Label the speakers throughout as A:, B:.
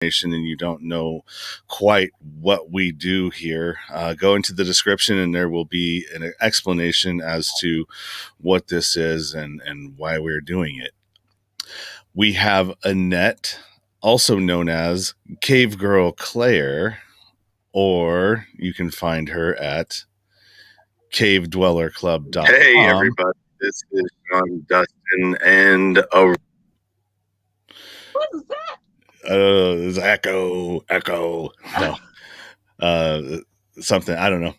A: and you don't know quite what we do here, go into the description and there will be an explanation as to what this is and why we're doing it. We have Annette, also known as Cavegirl Claire, or you can find her at cavedwellerclub.com.
B: Hey, everybody. This is Sean Dustin and Aurora.
C: What is that?
A: There's echo. No. Something. I don't know.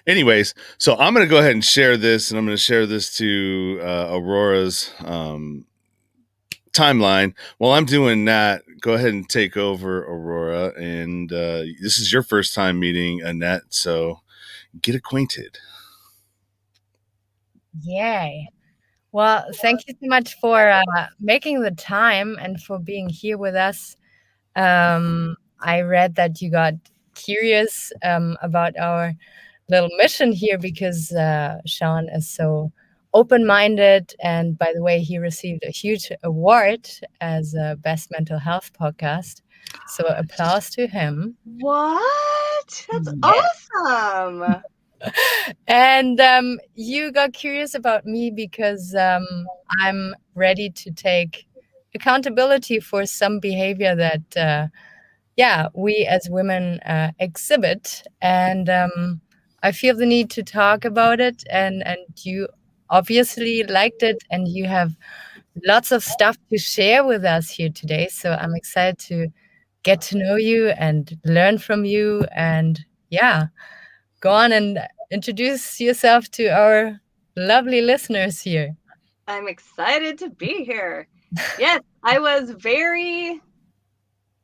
A: Anyways, so I'm going to go ahead and share this, and I'm going to share this to Aurora's timeline. While I'm doing that, go ahead and take over, Aurora. And this is your first time meeting Annette, so get acquainted.
C: Yay. Well, thank you so much for making the time and for being here with us. I read that you got curious about our little mission here because Sean is so open-minded. And by the way, he received a huge award as a Best Mental Health Podcast. So applause to him.
D: What? That's awesome.
C: And you got curious about me because I'm ready to take accountability for some behavior that, we as women exhibit. And I feel the need to talk about it. And you obviously liked it, and you have lots of stuff to share with us here today. So I'm excited to get to know you and learn from you. And go on and introduce yourself to our lovely listeners here.
D: I'm excited to be here. Yes, I was very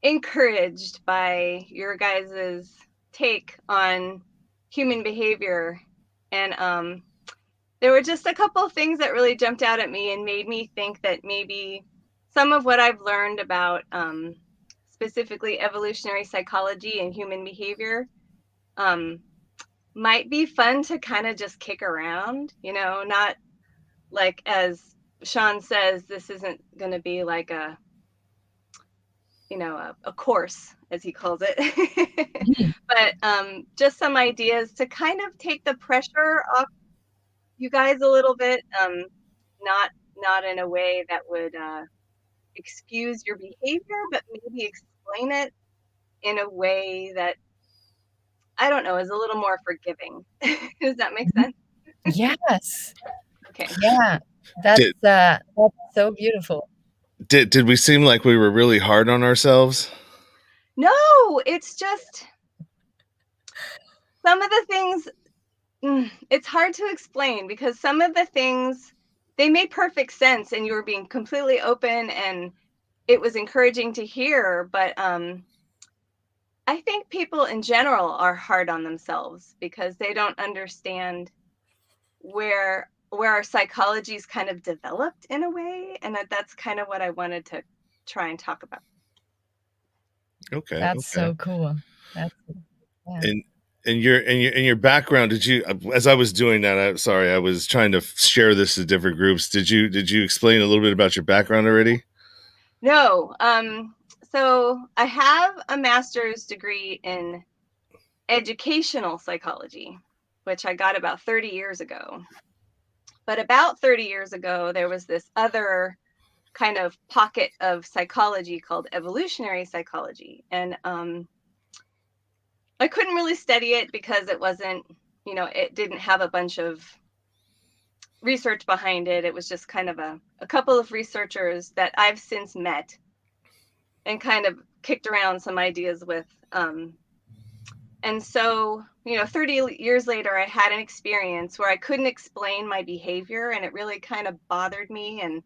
D: encouraged by your guys' take on human behavior. And there were just a couple of things that really jumped out at me and made me think that maybe some of what I've learned about specifically evolutionary psychology and human behavior might be fun to kind of just kick around, not like, as Sean says, this isn't going to be like a course, as he calls it, but just some ideas to kind of take the pressure off you guys a little bit, not in a way that would excuse your behavior, but maybe explain it in a way that, I don't know, is a little more forgiving. Does that make sense?
C: Yes.
D: Okay.
C: Yeah, that's so beautiful.
A: Did we seem like we were really hard on ourselves?
D: No, it's just some of the things, it's hard to explain because some of the things, they made perfect sense and you were being completely open and it was encouraging to hear. But I think people in general are hard on themselves because they don't understand where our psychology is kind of developed in a way. And that's kind of what I wanted to try and talk about.
A: Okay.
C: That's so cool.
A: And your background, did you, as I was doing that, I was trying to share this to different groups. Did you explain a little bit about your background already?
D: No. So I have a master's degree in educational psychology, which I got about 30 years ago. But about 30 years ago, there was this other kind of pocket of psychology called evolutionary psychology. And I couldn't really study it because it wasn't, it didn't have a bunch of research behind it. It was just kind of a couple of researchers that I've since met and kind of kicked around some ideas with. And so, 30 years later, I had an experience where I couldn't explain my behavior and it really kind of bothered me. And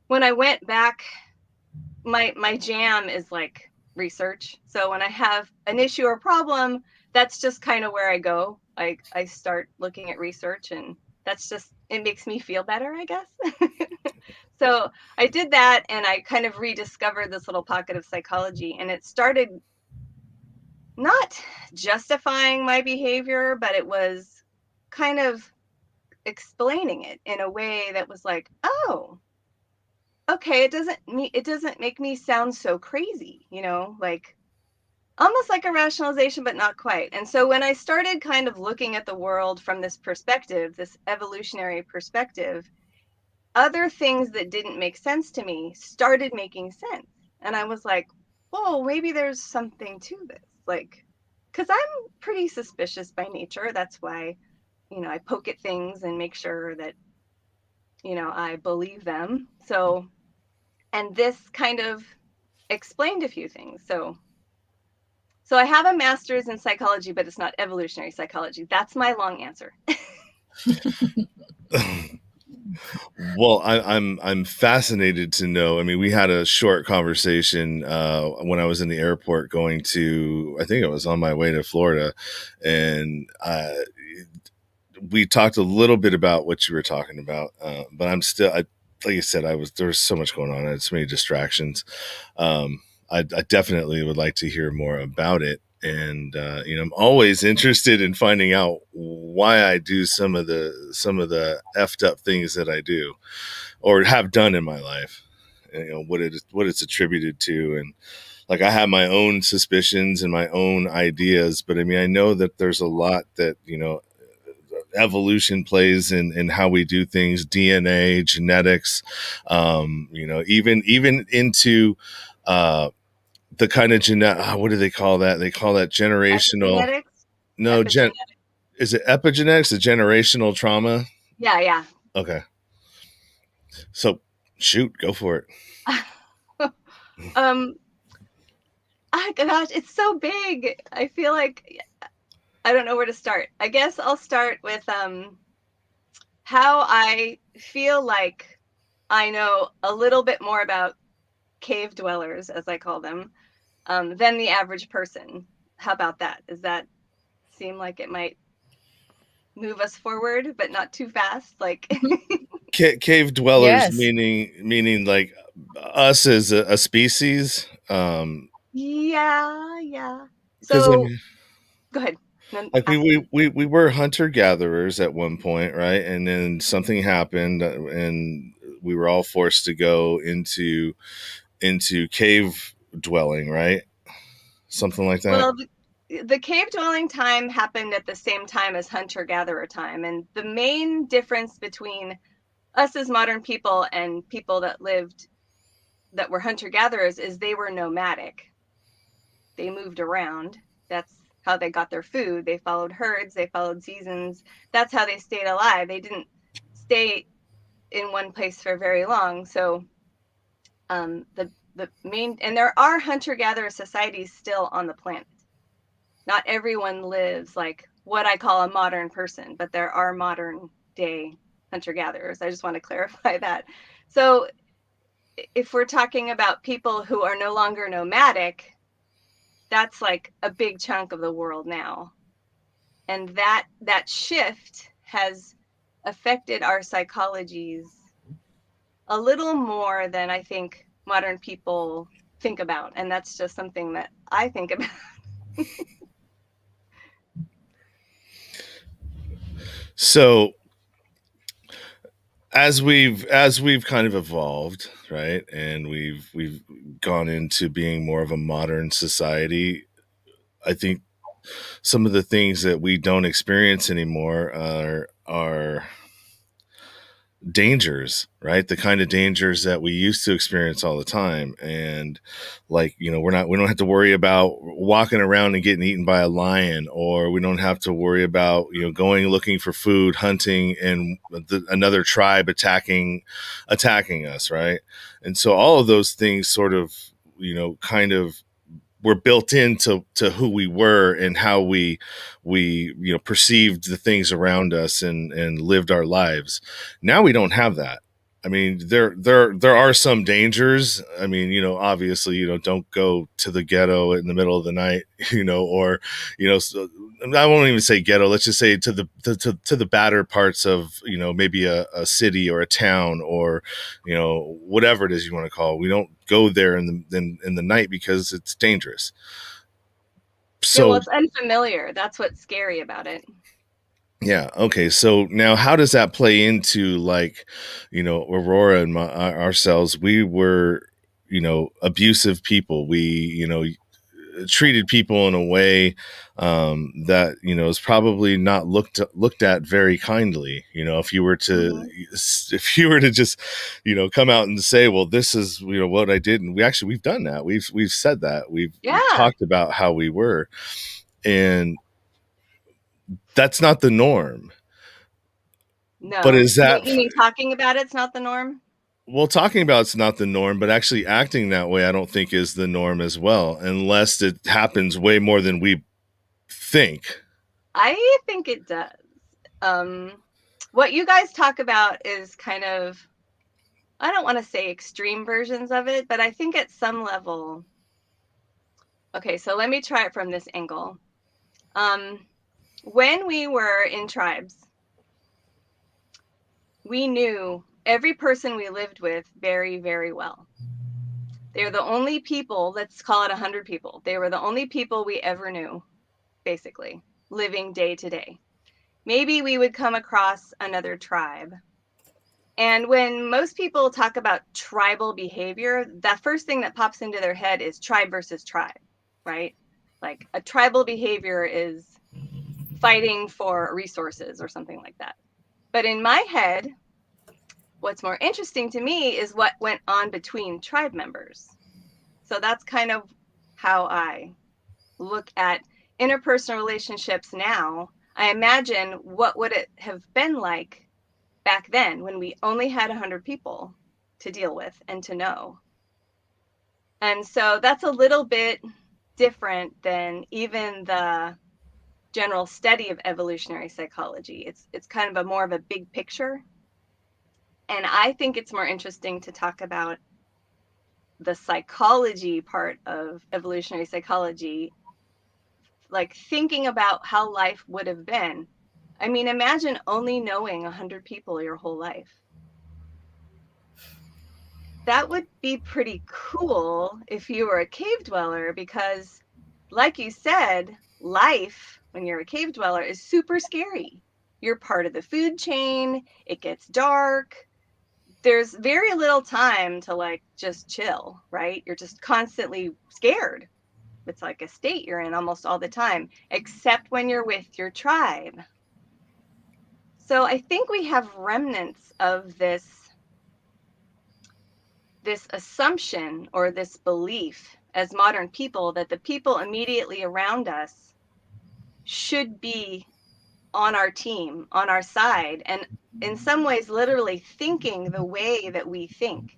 D: when I went back, my jam is like research. So when I have an issue or problem, that's just kind of where I go. I start looking at research, and that's just, it makes me feel better, I guess. So I did that, and I kind of rediscovered this little pocket of psychology, and it started not justifying my behavior, but it was kind of explaining it in a way that was like, oh, okay, it doesn't make me sound so crazy, like almost like a rationalization, but not quite. And so when I started kind of looking at the world from this perspective, this evolutionary perspective, other things that didn't make sense to me started making sense. And I was like, whoa, maybe there's something to this. Like, because I'm pretty suspicious by nature. That's why, I poke at things and make sure that, I believe them. So, and this kind of explained a few things. So I have a master's in psychology, but it's not evolutionary psychology. That's my long answer.
A: Well, I'm fascinated to know. I mean, we had a short conversation when I was in the airport going to, I think it was on my way to Florida, and we talked a little bit about what you were talking about, but I'm still, like you said, there was so much going on. I had so many distractions. I definitely would like to hear more about it. And I'm always interested in finding out why I do some of the effed up things that I do or have done in my life. And, what it's attributed to, and like I have my own suspicions and my own ideas, but I mean I know that there's a lot that evolution plays in how we do things, DNA, genetics, even into the kind of what do they call that? They call that generational.
D: Epigenetics?
A: No, is it epigenetics? The generational trauma?
D: Yeah.
A: Okay. So shoot, go for it.
D: Gosh, it's so big. I feel like I don't know where to start. I guess I'll start with how I feel like I know a little bit more about cave dwellers, as I call them, than the average person. How about that? Does that seem like it might move us forward, but not too fast? Like
A: Cave dwellers,
C: Yes.
A: meaning like us as a species.
D: Yeah.
A: 'Cause, I
D: So
A: mean,
D: go ahead. Then
A: like
D: ask me.
A: we were hunter gatherers at one point, right? And then something happened, and we were all forced to go into cave dwelling, right? Something like that.
D: Well, the cave dwelling time happened at the same time as hunter gatherer time. And the main difference between us as modern people and people that were hunter gatherers is they were nomadic. They moved around. That's how they got their food. They followed herds, they followed seasons. That's how they stayed alive. They didn't stay in one place for very long. So the main, and there are hunter gatherer societies still on the planet. Not everyone lives like what I call a modern person, but there are modern day hunter gatherers. I just want to clarify that. So if we're talking about people who are no longer nomadic, that's like a big chunk of the world now. And that shift has affected our psychologies a little more than I think modern people think about. And that's just something that I think about.
A: So as we've kind of evolved, right, and we've gone into being more of a modern society, I think some of the things that we don't experience anymore are dangers, right? The kind of dangers that we used to experience all the time. And like, we don't have to worry about walking around and getting eaten by a lion, or we don't have to worry about, going looking for food, hunting, and another tribe attacking us, right? And so all of those things sort of, kind of were built into who we were and how we perceived the things around us and lived our lives. Now we don't have that. I mean, there are some dangers. I mean, obviously, don't go to the ghetto in the middle of the night, or so, I won't even say ghetto. Let's just say to the badder parts of maybe a city or a town, or whatever it is you want to call it. We don't go there in the night because it's dangerous.
D: Yeah, well,
A: So
D: it's unfamiliar. That's what's scary about it.
A: Yeah. Okay. So now, how does that play into, like, Aurora and ourselves? We were, abusive people. We, treated people in a way that is probably not looked at very kindly. If you were to just come out and say, well, this is what I did, and we've done that. We've said that. We've talked about how we were, and that's not the norm.
D: No.
A: But is that,
D: you mean talking about it's not the norm?
A: well, talking about it's not the norm, but actually acting that way, I don't think is the norm as well, unless it happens way more than we think.
D: I think it does. What you guys talk about is kind of, I don't want to say extreme versions of it, but I think at some level. Okay, so let me try it from this angle. When we were in tribes, we knew every person we lived with very, very well. They're the only people, let's call it 100 people. They were the only people we ever knew, basically, living day to day. Maybe we would come across another tribe. And when most people talk about tribal behavior, the first thing that pops into their head is tribe versus tribe, right? Like a tribal behavior is fighting for resources or something like that. But in my head, what's more interesting to me is what went on between tribe members. So that's kind of how I look at interpersonal relationships now. I imagine what would it have been like back then when we only had 100 people to deal with and to know. And so that's a little bit different than even the general study of evolutionary psychology. It's kind of more of a big picture. And I think it's more interesting to talk about the psychology part of evolutionary psychology, like thinking about how life would have been. I mean, imagine only knowing 100 people your whole life. That would be pretty cool if you were a cave dweller, because like you said, life when you're a cave dweller is super scary. You're part of the food chain, it gets dark, there's very little time to like just chill, right? You're just constantly scared. It's like a state you're in almost all the time, except when you're with your tribe. So I think we have remnants of this assumption or this belief as modern people that the people immediately around us should be on our team, on our side, and in some ways literally thinking the way that we think.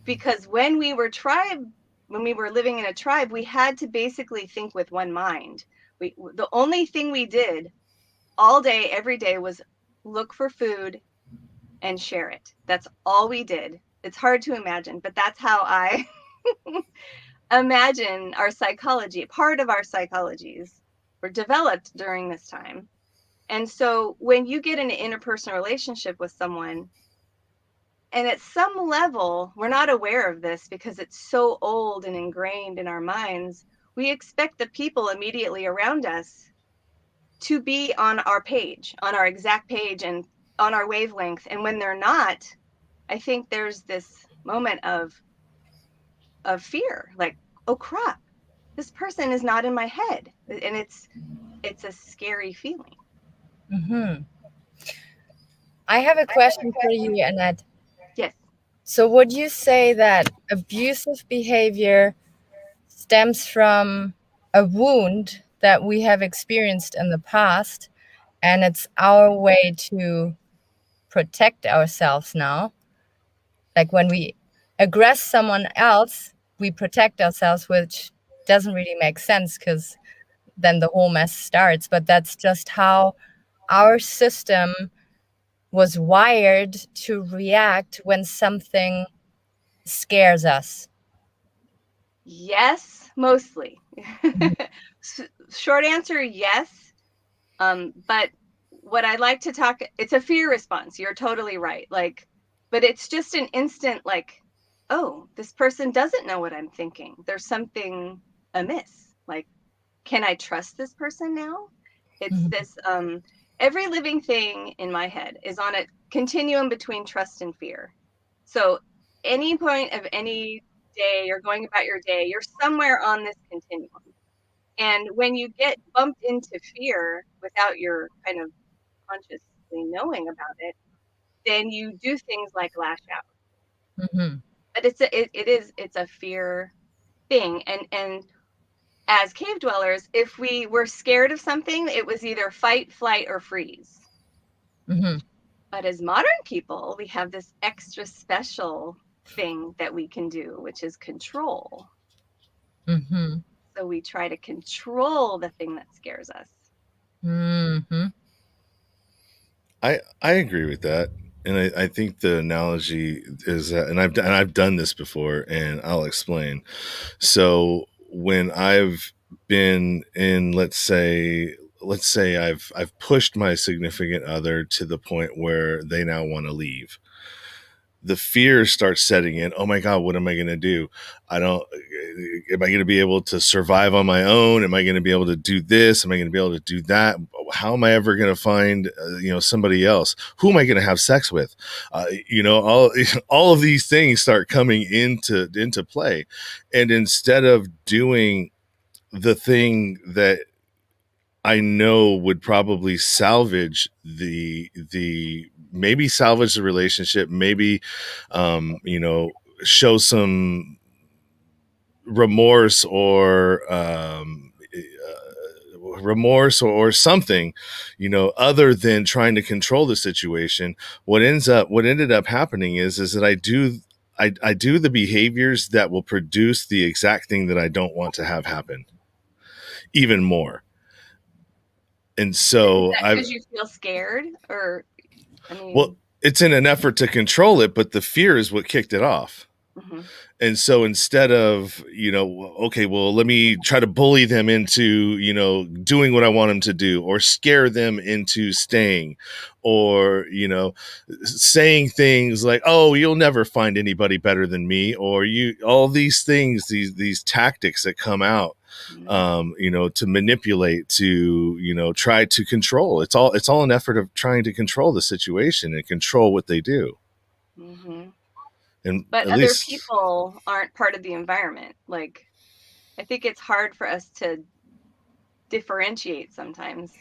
D: Because when we were living in a tribe, we had to basically think with one mind. The only thing we did all day, every day, was look for food and share it. That's all we did. It's hard to imagine, but that's how I imagine our psychology. Part of our psychologies were developed during this time. And so when you get in an interpersonal relationship with someone, and at some level, we're not aware of this because it's so old and ingrained in our minds, we expect the people immediately around us to be on our page, on our exact page and on our wavelength. And when they're not, I think there's this moment of fear, like, oh crap, this person is not in my head. And it's a scary feeling.
C: Mm-hmm. I have a question for you, Annette.
D: Yes.
C: So would you say that abusive behavior stems from a wound that we have experienced in the past, and it's our way to protect ourselves now? Like when we aggress someone else, we protect ourselves, which doesn't really make sense because then the whole mess starts. But that's just how our system was wired to react when something scares us.
D: Yes, mostly. Short answer, yes. But what I like to talk, it's a fear response. You're totally right. Like, but it's just an instant, like, oh, this person doesn't know what I'm thinking. There's something amiss. Like, can I trust this person now? It's this every living thing in my head is on a continuum between trust and fear. So any point of any day, you're going about your day, you're somewhere on this continuum. And when you get bumped into fear without your kind of consciously knowing about it, then you do things like lash out.
C: Mm-hmm.
D: But it's a fear thing. And as cave dwellers, if we were scared of something, it was either fight, flight, or freeze.
C: Mm-hmm.
D: But as modern people, we have this extra special thing that we can do, which is control.
C: Mm-hmm.
D: So we try to control the thing that scares us.
C: Mm-hmm.
A: I agree with that, and I think the analogy is that, and I've done this before, and I'll explain. So when I've been in, let's say I've pushed my significant other to the point where they now want to leave, the fear starts setting in. Oh my God, what am I going to do? Am I going to be able to survive on my own? Am I going to be able to do this? Am I going to be able to do that? How am I ever going to find, somebody else? Who am I going to have sex with? All of these things start coming into play. And instead of doing the thing that I know would probably salvage maybe salvage the relationship, maybe, show some remorse or something, other than trying to control the situation. What ended up happening is that I do the behaviors that will produce the exact thing that I don't want to have happen even more. And so
D: Is that because you feel scared? Or, I mean...
A: Well, it's in an effort to control it, but the fear is what kicked it off.
D: Mm-hmm.
A: And so instead of, okay, well, let me try to bully them into, doing what I want them to do, or scare them into staying, or, saying things like, oh, you'll never find anybody better than me, or all these things, these tactics that come out, to manipulate, to, try to control. It's all an effort of trying to control the situation and control what they do.
D: Mm-hmm.
A: But
D: other people aren't part of the environment. Like, I think it's hard for us to differentiate sometimes.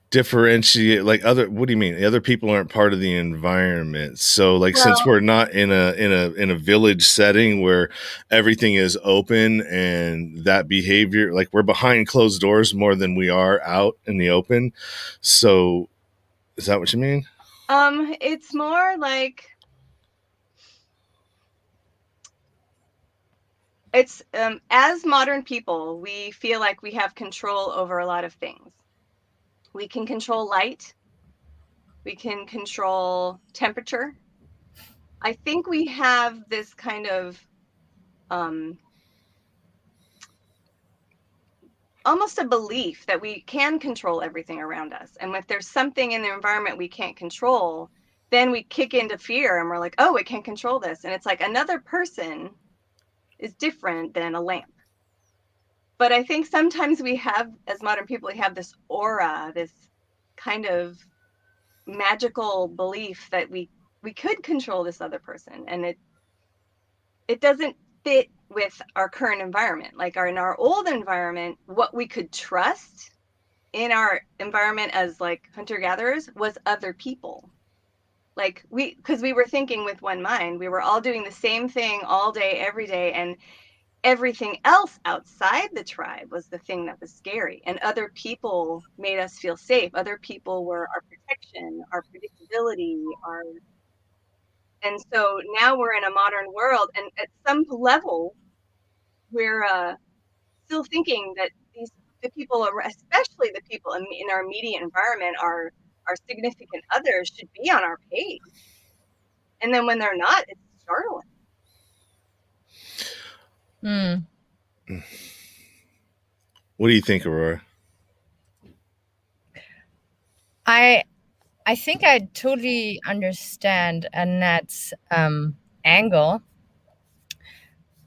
A: Differentiate, like, what do you mean? The other people aren't part of the environment. So, like, since we're not in a village setting where everything is open, and that behavior, like, we're behind closed doors more than we are out in the open. So, is that what you mean?
D: It's more like it's as modern people, we feel like we have control over a lot of things. We can control light. We can control temperature. I think we have this kind of almost a belief that we can control everything around us. And if there's something in the environment we can't control, then we kick into fear and we're like, oh, we can't control this. And it's like another person is different than a lamp. But I think sometimes we have, as modern people, we have this aura, this kind of magical belief that we could control this other person. And it doesn't fit with our current environment. Like in our old environment, what we could trust in our environment as like hunter-gatherers was other people. Like because we were thinking with one mind, we were all doing the same thing all day, every day, and everything else outside the tribe was the thing that was scary. And other people made us feel safe. Other people were our protection, our predictability, and so now we're in a modern world, and at some level, we're still thinking that the people, especially the people in our immediate environment, our significant others, should be on our page. And then when they're not, it's startling.
A: What do you think, Aurora?
C: I think I totally understand Annette's angle,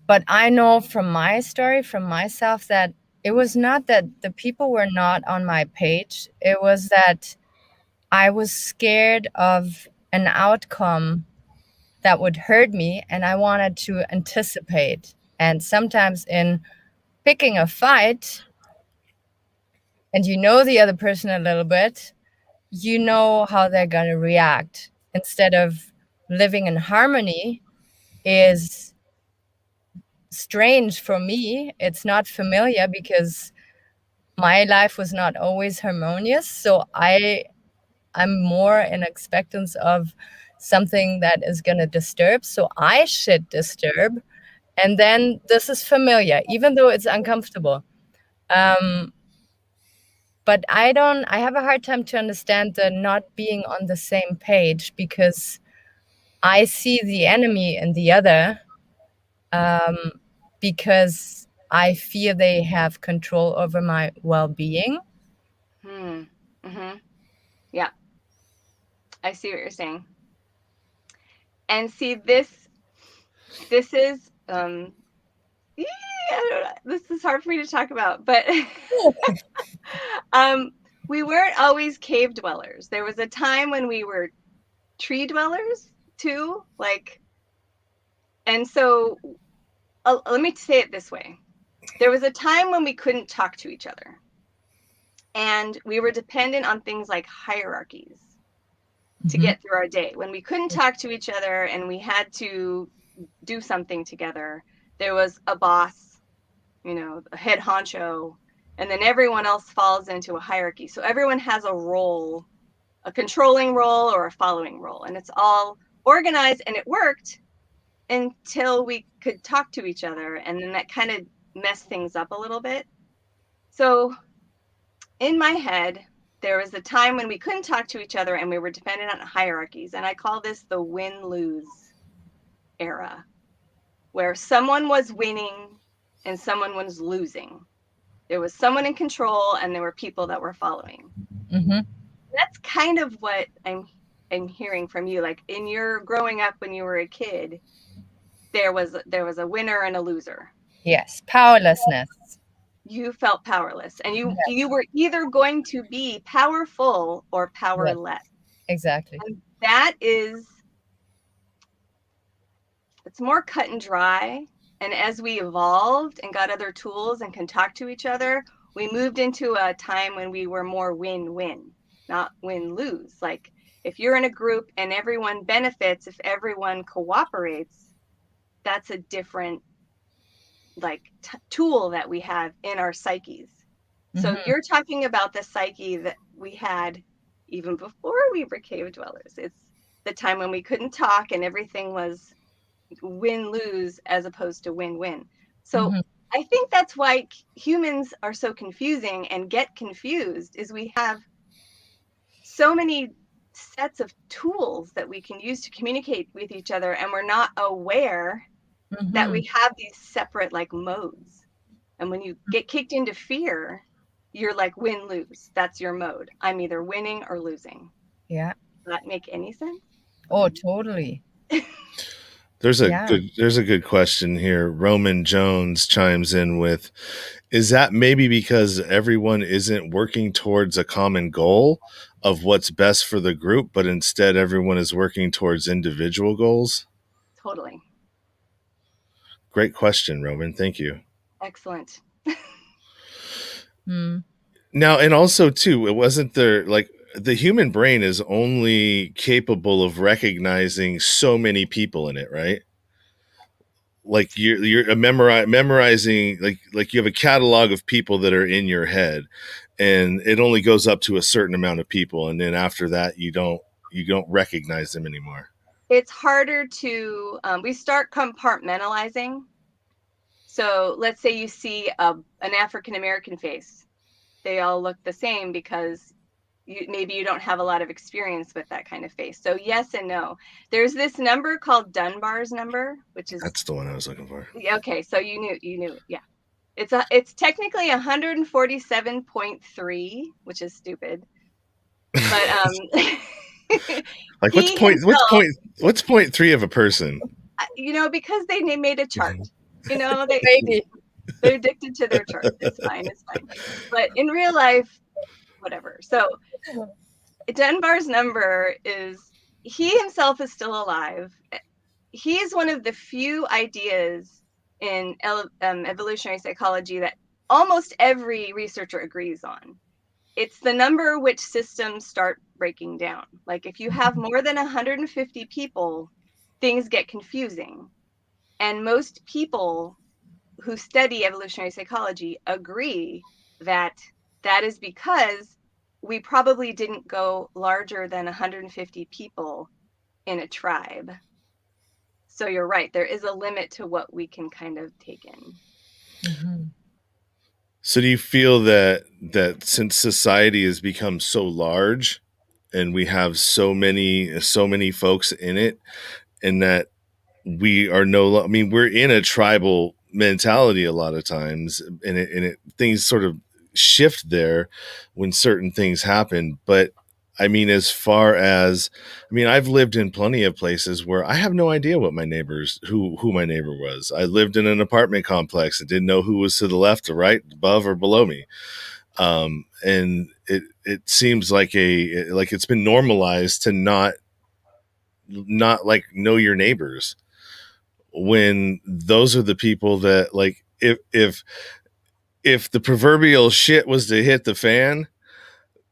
C: but I know from my story, from myself, that it was not that the people were not on my page. It was that I was scared of an outcome that would hurt me, and I wanted to anticipate. And sometimes in picking a fight, and you know the other person a little bit, you know how they're going to react. Instead of living in harmony is strange for me. It's not familiar because my life was not always harmonious. So I'm more in expectance of something that is going to disturb. So I should disturb. And then this is familiar, even though it's uncomfortable. But I have a hard time to understand the not being on the same page, because I see the enemy in the other, because I fear they have control over my well-being.
D: Yeah, I see what you're saying. And see, this is I don't know, this is hard for me to talk about, but we weren't always cave dwellers. There was a time when we were tree dwellers too, like, and so let me say it this way. There was a time when we couldn't talk to each other, and we were dependent on things like hierarchies to get through our day. When we couldn't talk to each other and we had to do something together, there was a boss, a head honcho, and then everyone else falls into a hierarchy. So everyone has a role, a controlling role or a following role, and it's all organized, and it worked until we could talk to each other, and then that kind of messed things up a little bit. So in my head, there was a time when we couldn't talk to each other and we were dependent on hierarchies, and I call this the win-lose era, where someone was winning and someone was losing. There was someone in control and there were people that were following. That's kind of what I'm hearing from you. Like in your growing up when you were a kid, there was a winner and a loser.
C: Yes, powerlessness.
D: You felt powerless, and you were either going to be powerful or powerless.
C: Exactly.
D: And it's more cut and dry. And as we evolved and got other tools and can talk to each other, we moved into a time when we were more win-win, not win-lose. Like if you're in a group and everyone benefits, if everyone cooperates, that's a different tool that we have in our psyches. So you're talking about the psyche that we had even before we were cave dwellers. It's the time when we couldn't talk and everything was win-lose as opposed to win-win. So I think that's why humans are so confusing and get confused, is we have so many sets of tools that we can use to communicate with each other, and we're not aware that we have these separate modes. And when you get kicked into fear, you're like win-lose. That's your mode. I'm either winning or losing.
C: Yeah.
D: Does that make any sense?
C: Oh, totally.
A: There's a good question here. Roman Jones chimes in with, is that maybe because everyone isn't working towards a common goal of what's best for the group, but instead everyone is working towards individual goals?
D: Totally.
A: Great question, Roman. Thank you.
D: Excellent.
A: Now, and also too, it wasn't there, the human brain is only capable of recognizing so many people in it, right? Like you're memorizing, like you have a catalog of people that are in your head, and it only goes up to a certain amount of people, and then after that, you don't recognize them anymore.
D: It's harder to we start compartmentalizing. So let's say you see an African American face. They all look the same because maybe you don't have a lot of experience with that kind of face. So yes and no. There's this number called Dunbar's number, which is...
A: That's the one I was looking for.
D: Okay, so you knew. Yeah. It's technically 147.3, which is stupid. But
A: what's 0.3 of a person?
D: because they made a chart. They
C: maybe.
D: They're addicted to their chart. It's fine. But in real life, whatever. So Dunbar's number is, he himself is still alive. He's one of the few ideas in evolutionary psychology that almost every researcher agrees on. It's the number which systems start breaking down. Like if you have more than 150 people, things get confusing. And most people who study evolutionary psychology agree that that is because we probably didn't go larger than 150 people in a tribe. So you're right, there is a limit to what we can kind of take in.
C: Mm-hmm.
A: So do you feel that since society has become so large and we have so many folks in it, and that we are I mean, we're in a tribal mentality a lot of times, and it things sort of shift there when certain things happen. But I mean, as far as, I mean, I've lived in plenty of places where I have no idea what my neighbors, who my neighbor was. I lived in an apartment complex and didn't know who was to the left or right, above or below me. And it seems like it's been normalized to not like know your neighbors, when those are the people that, like, if the proverbial shit was to hit the fan,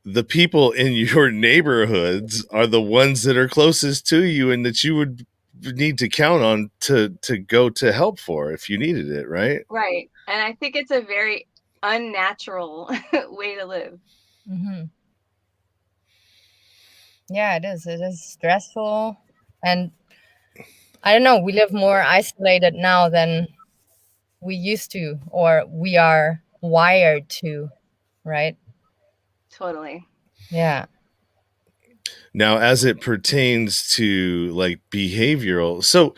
A: the people in your neighborhoods are the ones that are closest to you and that you would need to count on to go to help for if you needed it, right?
D: Right. And I think it's a very unnatural way to live.
C: Mm-hmm. Yeah, it is. It is stressful. And I don't know, we live more isolated now than we used to, or we are wired to, right?
D: Totally.
C: Yeah.
A: Now, as it pertains to like behavioral, so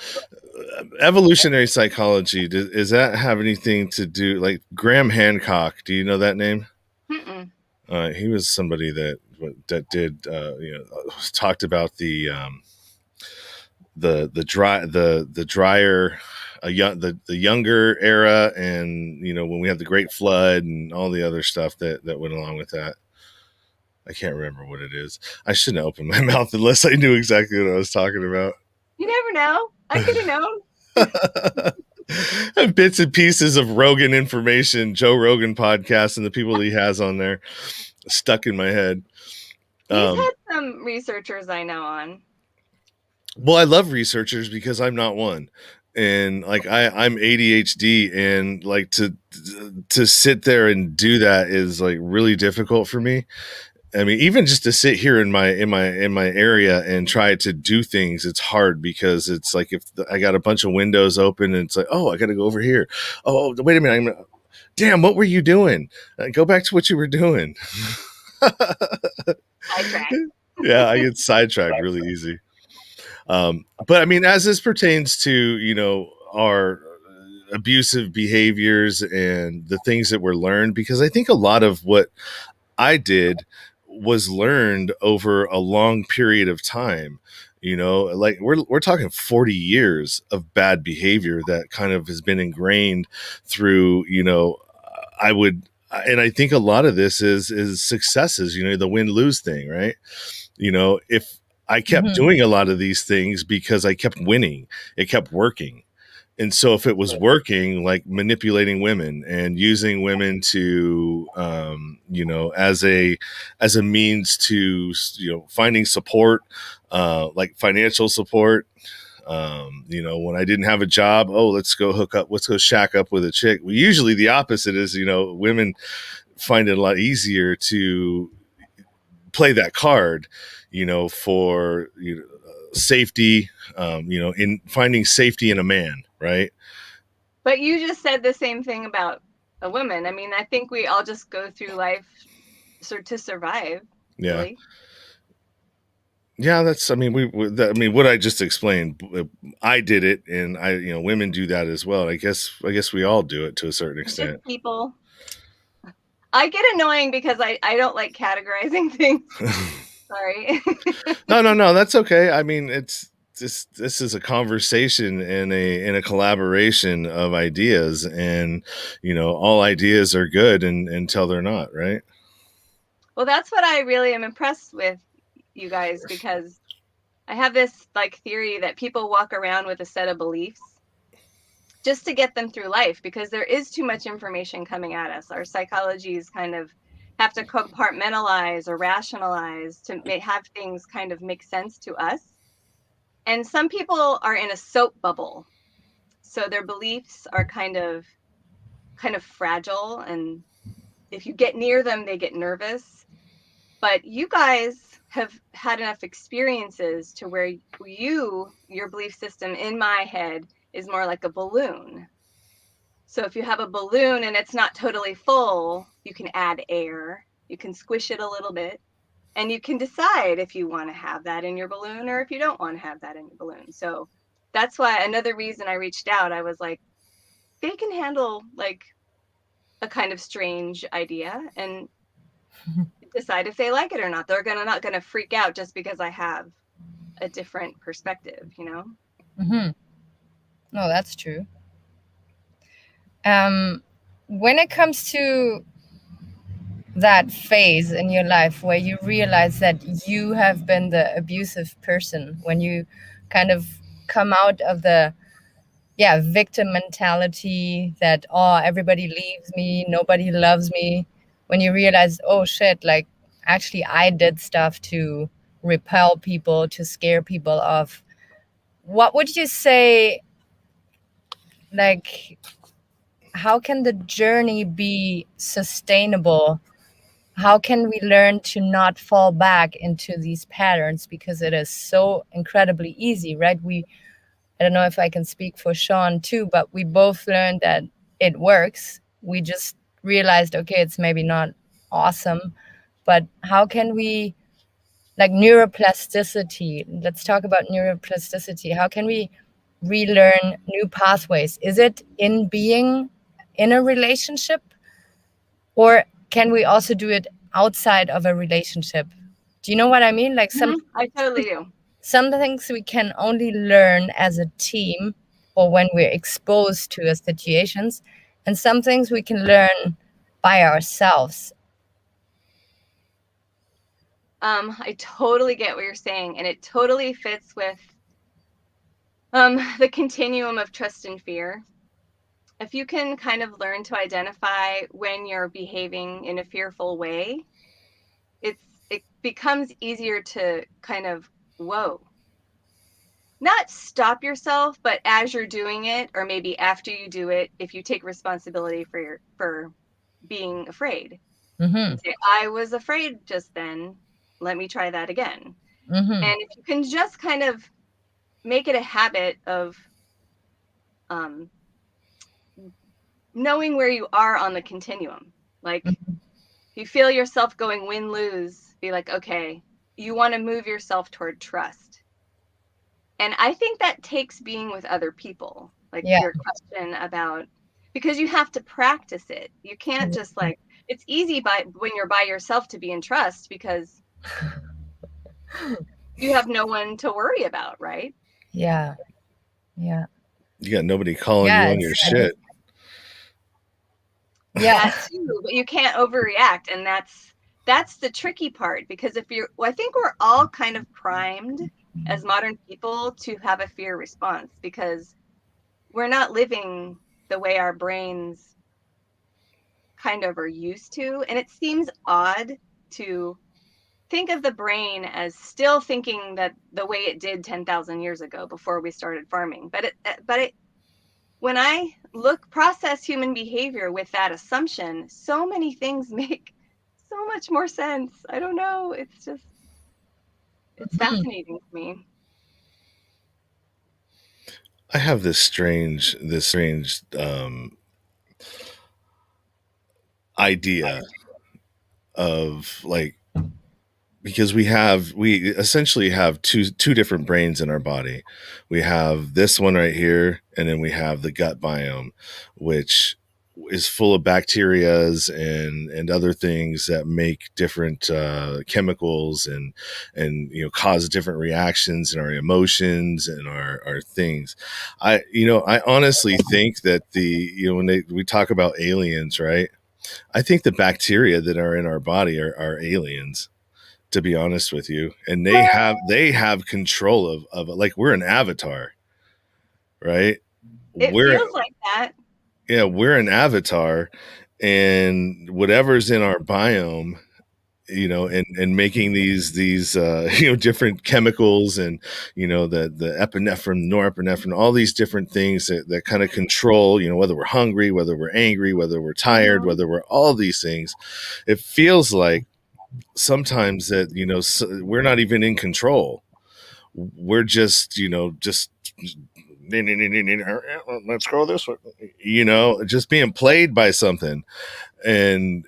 A: evolutionary psychology, does that have anything to do, like Graham Hancock? Do you know that name?
D: Mm-mm.
A: He was somebody that did talked about the drier, the younger era, and when we had the Great Flood and all the other stuff that went along with that. I can't remember what it is. I shouldn't open my mouth unless I knew exactly what I was talking about.
D: You never know. I could have known.
A: I have bits and pieces of Rogan information, Joe Rogan podcast, and the people he has on there stuck in my head.
D: He's had some researchers I know on.
A: Well, I love researchers because I'm not one. And like I'm ADHD, and like to sit there and do that is like really difficult for me. I mean, even just to sit here in my area and try to do things, it's hard because it's like if I got a bunch of windows open and it's like, oh, I got to go over here. Oh, wait a minute. Damn, what were you doing? Go back to what you were doing.
D: Sidetracked.
A: Yeah, I get sidetracked really easy. But I mean, as this pertains to, our abusive behaviors and the things that were learned, because I think a lot of what I did was learned over a long period of time. Like we're talking 40 years of bad behavior that kind of has been ingrained through, and I think a lot of this is successes, the win-lose thing, right? If I kept doing a lot of these things because I kept winning, it kept working. And so if it was working, like manipulating women and using women to, as a means to, finding support, like financial support, when I didn't have a job, let's go shack up with a chick. Well, usually the opposite is, women find it a lot easier to play that card, for safety, in finding safety in a man, right?
D: But you just said the same thing about a woman. I mean, I think we all just go through life to survive.
A: Yeah.
D: Really.
A: Yeah, that's. I mean, what I just explained. I did it, and women do that as well. I guess we all do it to a certain extent.
D: Just people. I get annoying because I don't like categorizing things. Sorry.
A: No, that's okay. I mean, this is a conversation and a collaboration of ideas, and all ideas are good until they're not, right?
D: Well, that's what I really am impressed with you guys, because I have this like theory that people walk around with a set of beliefs just to get them through life, because there is too much information coming at us. Our psychologies kind of have to compartmentalize or rationalize to have things kind of make sense to us. And some people are in a soap bubble, so their beliefs are kind of fragile, and if you get near them, they get nervous. But you guys have had enough experiences to where your belief system in my head is more like a balloon. So if you have a balloon and it's not totally full, you can add air, you can squish it a little bit, and you can decide if you want to have that in your balloon or if you don't want to have that in your balloon. So that's why another reason I reached out, I was like, they can handle like a kind of strange idea and decide if they like it or not. They're not gonna freak out just because I have a different perspective, you know?
C: Mm-hmm. No, that's true. When it comes to that phase in your life where you realize that you have been the abusive person, when you kind of come out of the victim mentality that, oh, everybody leaves me, nobody loves me, when you realize, oh shit, like actually I did stuff to repel people, to scare people off, what would you say, like, how can the journey be sustainable? How can we learn to not fall back into these patterns? Because it is so incredibly easy, right? I don't know if I can speak for Sean too, but we both learned that it works. We just realized, okay, it's maybe not awesome, but how can we, like neuroplasticity, let's talk about neuroplasticity. How can we relearn new pathways? Is it in being in a relationship, or can we also do it outside of a relationship? Do you know what I mean? Like
D: I totally do.
C: some things we can only learn as a team or when we're exposed to situations, and some things we can learn by ourselves.
D: I totally get what you're saying, and it totally fits with the continuum of trust and fear. If you can kind of learn to identify when you're behaving in a fearful way, it becomes easier to kind of, whoa, not stop yourself, but as you're doing it, or maybe after you do it, if you take responsibility for being afraid, and say, I was afraid just then, let me try that again. And if you can just kind of make it a habit of knowing where you are on the continuum, like you feel yourself going win-lose, be like, okay, you want to move yourself toward trust. And I think that takes being with other people, like your question about, because you have to practice it. You can't just like, it's easy when you're by yourself to be in trust because you have no one to worry about, right?
C: Yeah.
A: You got nobody calling you on your shit.
D: Yeah, too, but you can't overreact, and that's the tricky part, because I think we're all kind of primed as modern people to have a fear response, because we're not living the way our brains kind of are used to, and it seems odd to think of the brain as still thinking that the way it did 10,000 years ago before we started farming, but when I process human behavior with that assumption, so many things make so much more sense. I don't know. It's fascinating to me.
A: I have this strange idea of like, because we essentially have two different brains in our body. We have this one right here, and then we have the gut biome, which is full of bacterias and other things that make different chemicals and cause different reactions in our emotions and our things. I honestly think that when we talk about aliens, right? I think the bacteria that are in our body are aliens, to be honest with you, and they have control of like we're an avatar, right?
D: It
A: We're
D: feels like that.
A: Yeah, we're an avatar, and whatever's in our biome, and making these different chemicals, and the epinephrine, norepinephrine, all these different things that kind of control, whether we're hungry, whether we're angry, whether we're tired, whether we're all these things. It feels like sometimes that we're not even in control. We're just let's go this way, just being played by something. And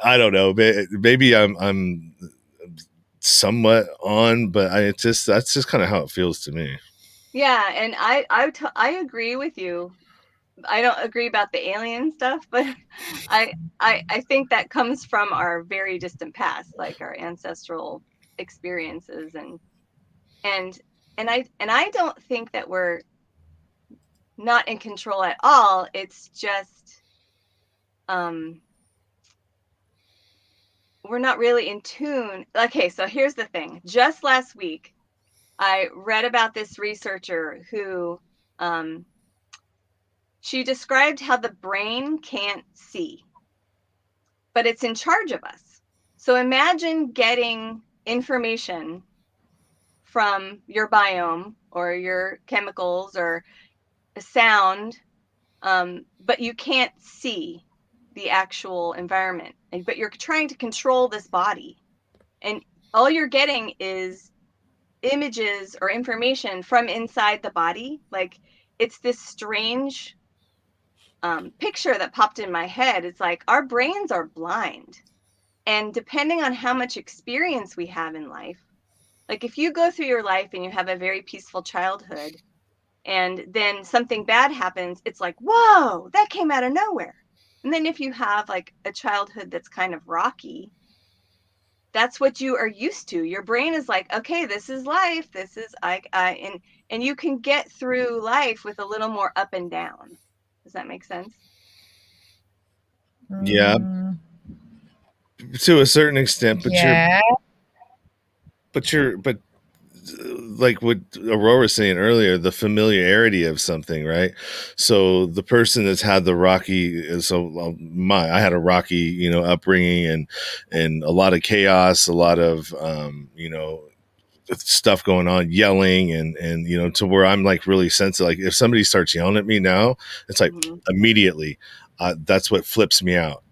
A: I don't know, maybe I'm somewhat on, but that's just kind of how it feels to me.
D: Yeah, and I agree with you. I don't agree about the alien stuff, but I think that comes from our very distant past, like our ancestral experiences, and I don't think that we're not in control at all. It's just we're not really in tune. Okay, so here's the thing. Just last week, I read about this researcher who she described how the brain can't see, but it's in charge of us. So imagine getting information from your biome or your chemicals or a sound, but you can't see the actual environment, but you're trying to control this body. And all you're getting is images or information from inside the body. Like, it's this strange picture that popped in my head. It's like our brains are blind. And depending on how much experience we have in life, like if you go through your life and you have a very peaceful childhood and then something bad happens, it's like, whoa, that came out of nowhere. And then if you have like a childhood that's kind of rocky, that's what you are used to. Your brain is like, okay, this is life. This is and you can get through life with a little more up and down. Does that make sense?
A: Yeah, to a certain extent, but
C: Yeah.
A: but like what Aurora was saying earlier, the familiarity of something, right? So the person that's had the rocky, I had a rocky, upbringing, and a lot of chaos, a lot of, stuff going on, yelling, and to where I'm like really sensitive. Like if somebody starts yelling at me now, it's like immediately, that's what flips me out.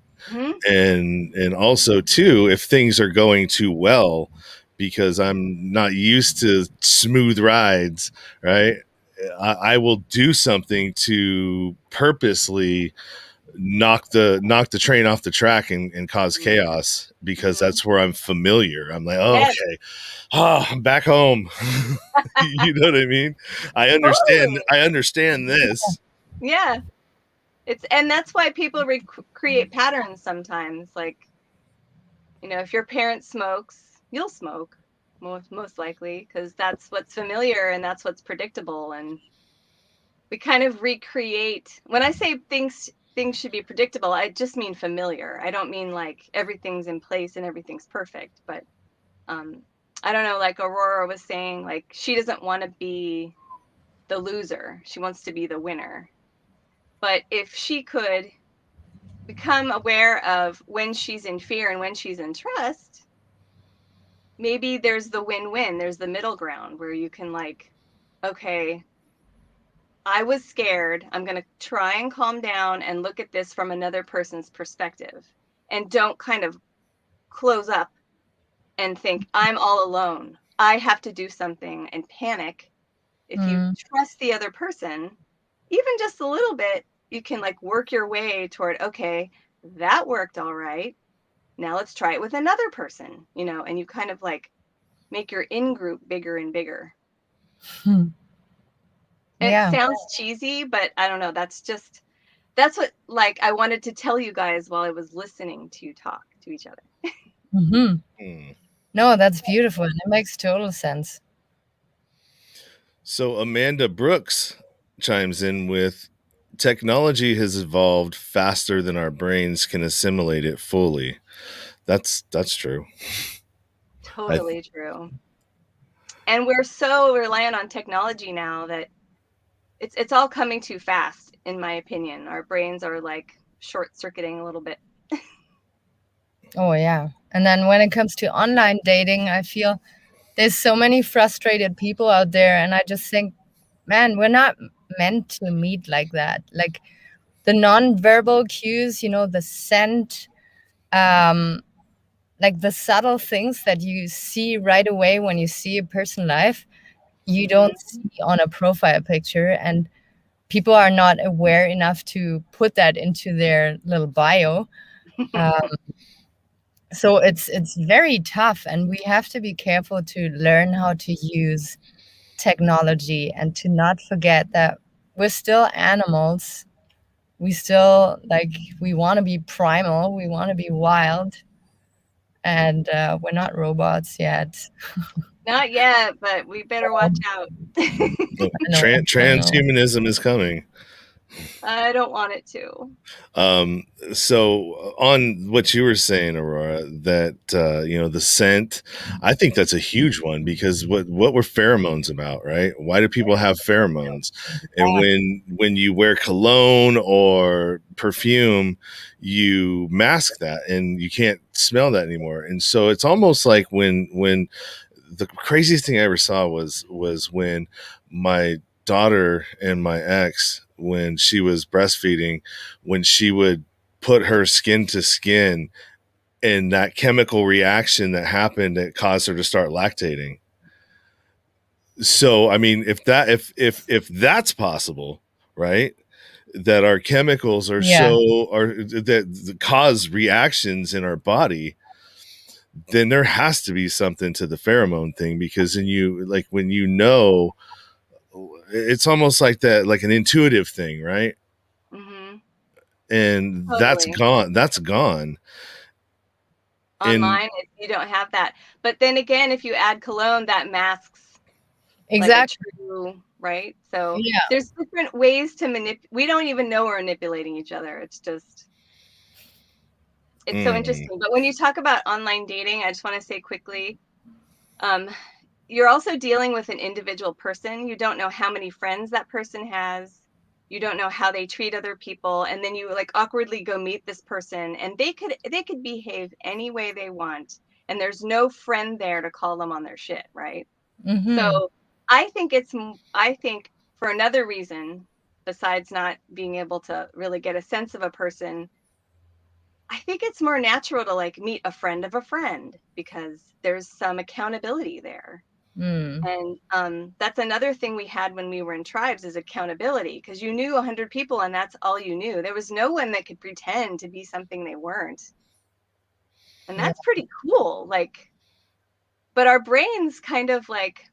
A: And also too, if things are going too well, because I'm not used to smooth rides, right? I will do something to purposely knock the train off the track and cause chaos, because that's where I'm familiar. I'm like, oh,
D: Yes.
A: okay, I'm back home. You know what I mean? I
D: Totally.
A: understand this.
D: Yeah. And that's why people create patterns sometimes. Like, if your parent smokes, you'll smoke most likely, because that's what's familiar and that's what's predictable. And we kind of recreate. When I say things should be predictable, I just mean familiar. I don't mean like everything's in place and everything's perfect. But I don't know, like Aurora was saying, like she doesn't want to be the loser. She wants to be the winner. But if she could become aware of when she's in fear and when she's in trust, maybe there's the win-win. There's the middle ground where you can like, okay, I was scared. I'm going to try and calm down and look at this from another person's perspective, and don't kind of close up and think I'm all alone. I have to do something and panic. If you trust the other person, even just a little bit, you can like work your way toward, okay, that worked all right. Now let's try it with another person, and you kind of like make your in-group bigger and bigger. It sounds cheesy, but I don't know. That's just that's what, like, I wanted to tell you guys while I was listening to you talk to each other.
C: No, that's beautiful. It makes total sense.
A: So Amanda Brooks chimes in with, technology has evolved faster than our brains can assimilate it fully. That's true.
D: Totally true. And we're so reliant on technology now that it's all coming too fast, in my opinion. Our brains are like short-circuiting a little bit.
C: Oh, yeah. And then when it comes to online dating, I feel there's so many frustrated people out there. And I just think, man, we're not meant to meet like that. Like the non-verbal cues, the scent, like the subtle things that you see right away when you see a person live, you don't see on a profile picture. And people are not aware enough to put that into their little bio. So it's very tough, and we have to be careful to learn how to use technology and to not forget that we're still animals. We still we want to be primal, we want to be wild, and we're not robots yet.
D: Not yet, but we better watch out.
A: Transhumanism is coming.
D: I don't want it to.
A: So on what you were saying, Aurora, that the scent, I think that's a huge one, because what were pheromones about, right? Why do people have pheromones? And when you wear cologne or perfume, you mask that and you can't smell that anymore. And so it's almost like when the craziest thing I ever saw was when my daughter and my ex, when she was breastfeeding, when she would put her skin to skin, and that chemical reaction that happened that caused her to start lactating. So I mean, if that's possible, right, that our chemicals are that cause reactions in our body, then there has to be something to the pheromone thing, because when it's almost like that, like an intuitive thing, right?
D: Mm-hmm.
A: And
D: Totally.
A: that's gone
D: Online, if you don't have that. But then again, if you add cologne, that masks
C: Exactly.
D: like a true, right? So there's different ways to manipulate. We don't even know we're manipulating each other. It's just, it's so interesting. But when you talk about online dating, I just want to say quickly, you're also dealing with an individual person. You don't know how many friends that person has. You don't know how they treat other people. And then you like awkwardly go meet this person, and they could behave any way they want. And there's no friend there to call them on their shit, right?
C: Mm-hmm.
D: So I think for another reason, besides not being able to really get a sense of a person, I think it's more natural to like meet a friend of a friend, because there's some accountability there. And that's another thing we had when we were in tribes, is accountability, because you knew 100 people and that's all you knew. There was no one that could pretend to be something they weren't. And that's pretty cool. Like, but our brains kind of like,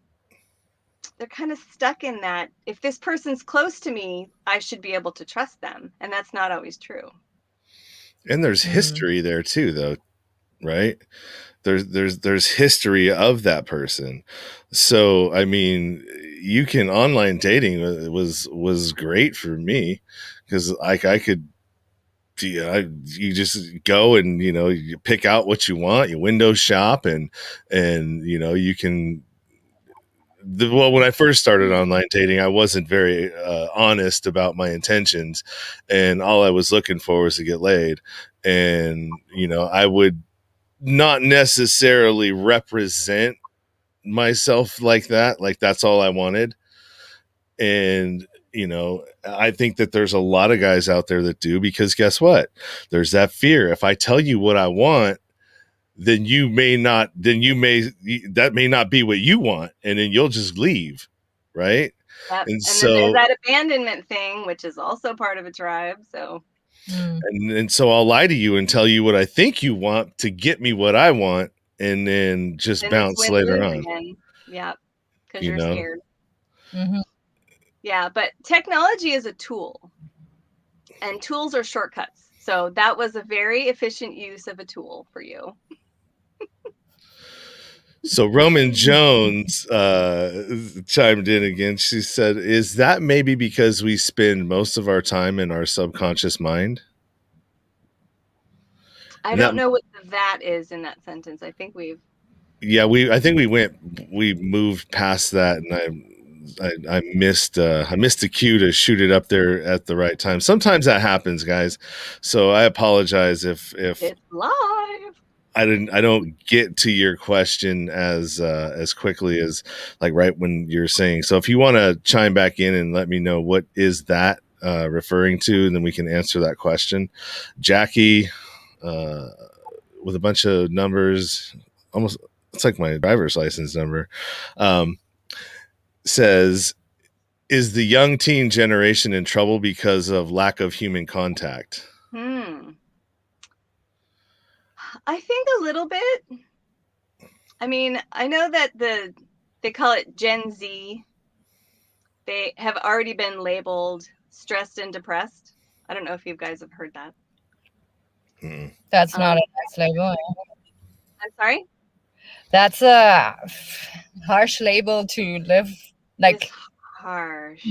D: they're kind of stuck in that if this person's close to me, I should be able to trust them. And that's not always true.
A: And there's history there too, though, right? There's history of that person. So I mean, online dating was great for me, because like I could, you just go and you pick out what you want, you window shop, and you can. Well, when I first started online dating, I wasn't very honest about my intentions, and all I was looking for was to get laid. And I would not necessarily represent myself like that. Like that's all I wanted. And I think that there's a lot of guys out there that do, because guess what? There's that fear. If I tell you what I want, then that may not be what you want, and then you'll just leave, right?
D: Yep.
A: And
D: then there's
A: so
D: that abandonment thing, which is also part of a tribe. So
A: and so I'll lie to you and tell you what I think you want to get me what I want, and then just
D: then it's
A: bounce later
D: win-lose
A: on.
D: again. Yeah, because
A: You
D: you're
A: know?
D: scared. Yeah, but technology is a tool. and tools are shortcuts. So that was a very efficient use of a tool for you.
A: So Roman Jones chimed in again. She said, "Is that maybe because we spend most of our time in our subconscious mind?"
D: I don't know what the that is in that sentence. I think we've.
A: Yeah, I think we moved past that, and I missed the cue to shoot it up there at the right time. Sometimes that happens, guys. So I apologize if
D: It's live.
A: I don't get to your question as quickly as like right when you're saying. So if you want to chime back in and let me know what is that referring to, and then we can answer that question. Jackie with a bunch of numbers, almost it's like my driver's license number, says, "Is the young teen generation in trouble because of lack of human contact?"
D: I think a little bit. I mean, I know that they call it Gen Z. They have already been labeled stressed and depressed. I don't know if you guys have heard that.
C: That's not a nice label.
D: I'm sorry?
C: That's a harsh label to live like.
D: It's harsh.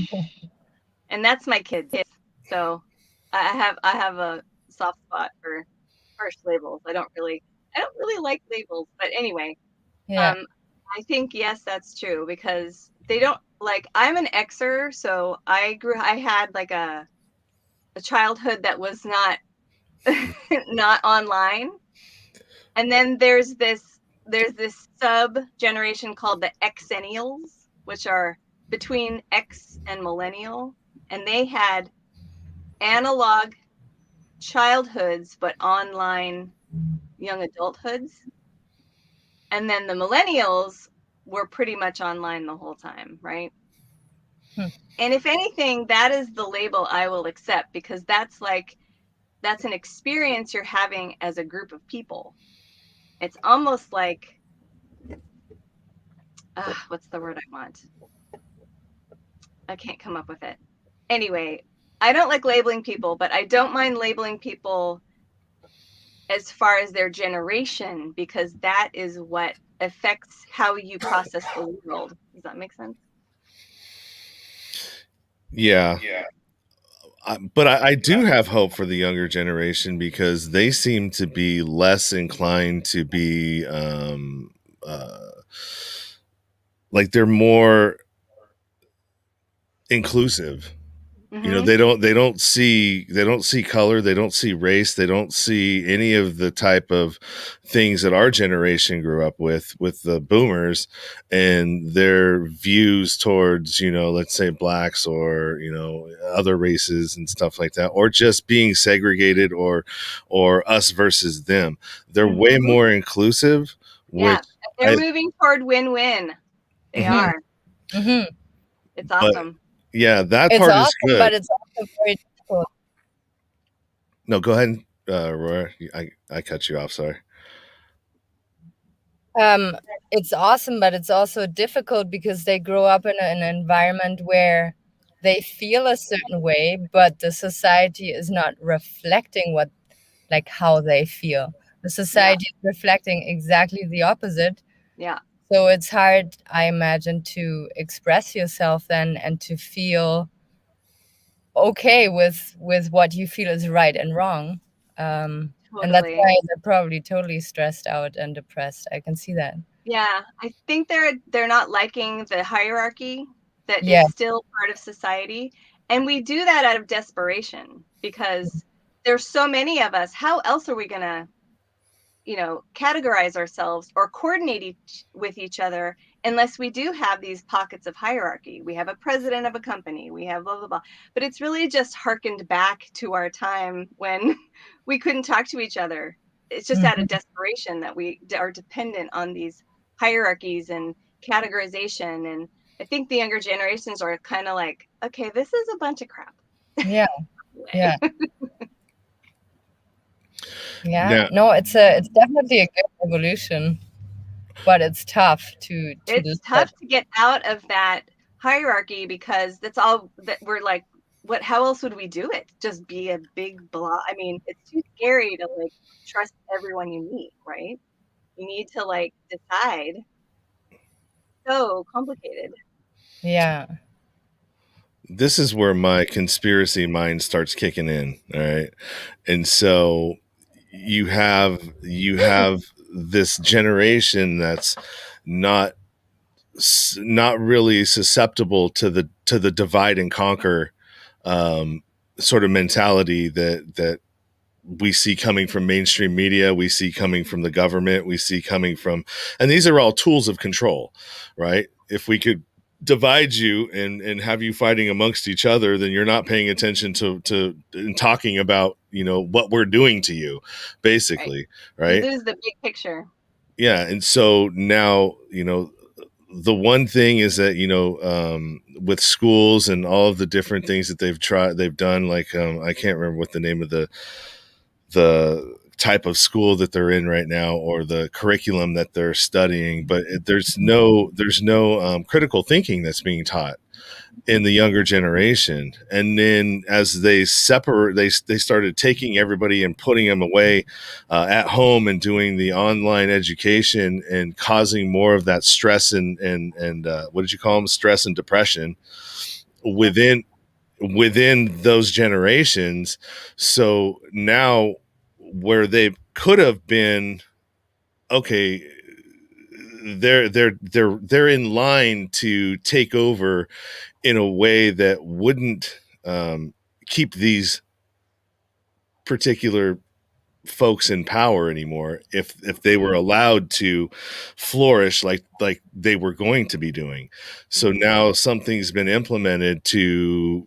D: And that's my kids. So I have a soft spot for harsh labels. I don't really like labels, but anyway.
C: Yeah.
D: I think yes, that's true, because they don't like. I'm an Xer, so I had like a childhood that was not not online, and then there's this sub generation called the Xennials, which are between X and millennial, and they had analog childhoods but online young adulthoods. And then the millennials were pretty much online the whole time, right? And if anything, that is the label I will accept, because that's an experience you're having as a group of people. It's almost like, what's the word I want? I can't come up with it. Anyway, I don't like labeling people, but I don't mind labeling people as far as their generation, because that is what affects how you process the world. Does that make sense?
A: Yeah. But I do have hope for the younger generation, because they seem to be less inclined to be like they're more inclusive. You know, they don't see color, they don't see race, they don't see any of the type of things that our generation grew up with the boomers, and their views towards, you know, let's say blacks or, you know, other races and stuff like that, or just being segregated or us versus them. They're way more inclusive.
D: Yeah, they're moving toward win-win. They are. It's awesome.
A: Yeah, that
C: it's
A: part
C: awesome,
A: is good.
C: But it's also very difficult.
A: No, go ahead, Aurora. I cut you off. Sorry.
C: It's awesome, but it's also difficult because they grow up in an environment where they feel a certain way, but the society is not reflecting how they feel. The society is reflecting exactly the opposite.
D: Yeah.
C: So it's hard, I imagine, to express yourself then and to feel okay with what you feel is right and wrong. And that's why they're probably totally stressed out and depressed. I can see that.
D: Yeah, I think they're not liking the hierarchy that is still part of society. And we do that out of desperation, because there's so many of us. How else are we going to, you know, categorize ourselves or coordinate with each other unless we do have these pockets of hierarchy? We have a president of a company, we have blah, blah, blah. But it's really just harkened back to our time when we couldn't talk to each other. It's just out of desperation that we are dependent on these hierarchies and categorization. And I think the younger generations are kind of like, okay, this is a bunch of crap.
C: Yeah. Yeah. No, it's definitely a good evolution, but it's tough to
D: it's tough to get out of that hierarchy, because that's all that we're like how else would we do it? Just be a big blob? I mean, it's too scary to like trust everyone you meet, right? You need to like decide. So complicated.
C: Yeah.
A: This is where my conspiracy mind starts kicking in. All right. And so you have this generation that's not not really susceptible to the divide and conquer sort of mentality that we see coming from mainstream media, we see coming from the government, we see coming from, and these are all tools of control, right? If we could divide you and have you fighting amongst each other, then you're not paying attention to and talking about, what we're doing to you, basically, right?
D: You lose the big picture.
A: Yeah. And so now, the one thing is that, with schools and all of the different things that they've done, like, I can't remember what the name of the type of school that they're in right now or the curriculum that they're studying, but there's no critical thinking that's being taught in the younger generation. And then as they started taking everybody and putting them away at home and doing the online education and causing more of that stress and what did you call them? Stress and depression within those generations. So now where they could have been, okay, they're in line to take over in a way that wouldn't keep these particular folks in power anymore if they were allowed to flourish like they were going to be doing. So now something's been implemented to,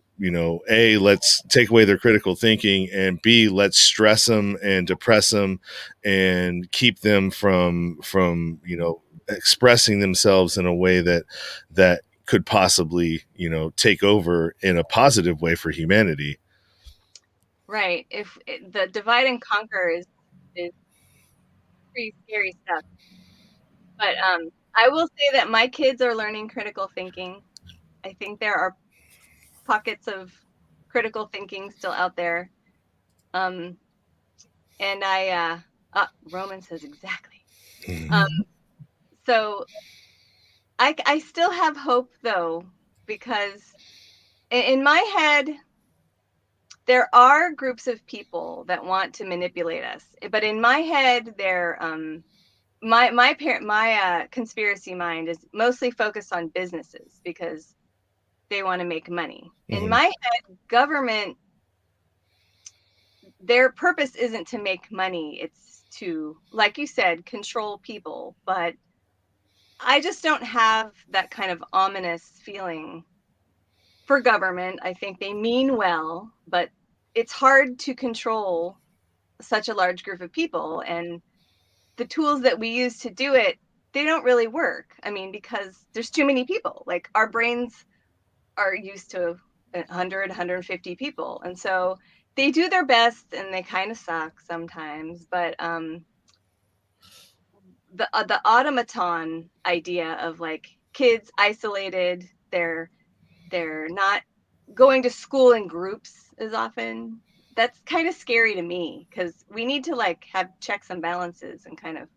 A: A, let's take away their critical thinking, and B, let's stress them and depress them and keep them from expressing themselves in a way that could possibly, take over in a positive way for humanity.
D: Right. If the divide and conquer is pretty scary stuff. But I will say that my kids are learning critical thinking. I think there are pockets of critical thinking still out there. And Roman says exactly. So I still have hope though, because in my head, there are groups of people that want to manipulate us, but in my head, they're my conspiracy mind is mostly focused on businesses because they want to make money. In my head, government, their purpose isn't to make money. It's to, like you said, control people. But I just don't have that kind of ominous feeling for government. I think they mean well, but it's hard to control such a large group of people. And the tools that we use to do it, they don't really work. I mean, because there's too many people. Like our brains are used to 100, 150 people. And so they do their best and they kind of suck sometimes. But the automaton idea of like kids isolated, they're not going to school in groups as often, that's kind of scary to me, because we need to like have checks and balances and kind of,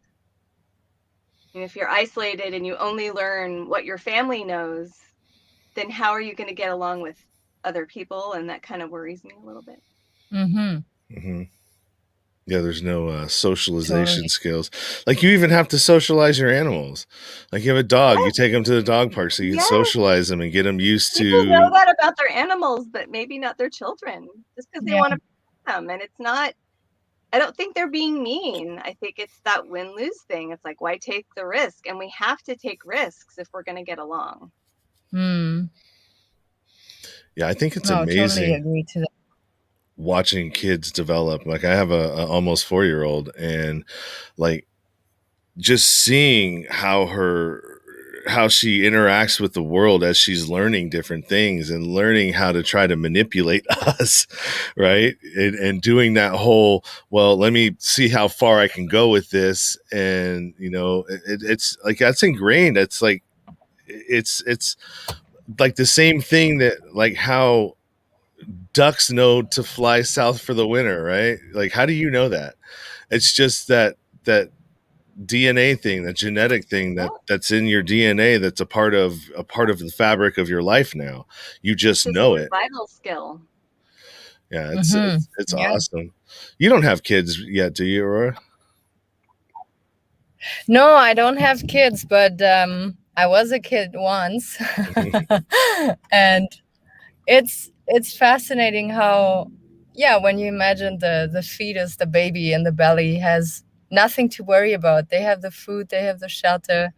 D: if you're isolated and you only learn what your family knows, then how are you going to get along with other people? And that kind of worries me a little bit.
A: Yeah, there's no socialization skills. Like you even have to socialize your animals. Like you have a dog, you take them to the dog park so you can socialize them and get them used to.
D: People know that about their animals, but maybe not their children, just because they want to protect them. And it's not, I don't think they're being mean. I think it's that win-lose thing. It's like, why take the risk? And we have to take risks if we're going to get along.
A: Yeah, I think it's amazing.
C: Totally agree to that.
A: Watching kids develop. Like I have a almost 4-year-old, and like just seeing how she interacts with the world as she's learning different things and learning how to try to manipulate us, right? And doing that whole, well, let me see how far I can go with this. And, it's like, that's ingrained. It's like, it's like the same thing that like how ducks know to fly south for the winter, right? Like, how do you know that? It's just that DNA thing, that genetic thing that's in your DNA, that's a part of the fabric of your life now. You just
D: It's a
A: know it.
D: survival skill.
A: Yeah,
C: Mhm.
A: it's
C: Yeah.
A: awesome. You don't have kids yet, do you, Aurora?
C: No, I don't have kids, but I was a kid once. And it's fascinating how, yeah, when you imagine the fetus, the baby in the belly has nothing to worry about. They have the food, they have the shelter,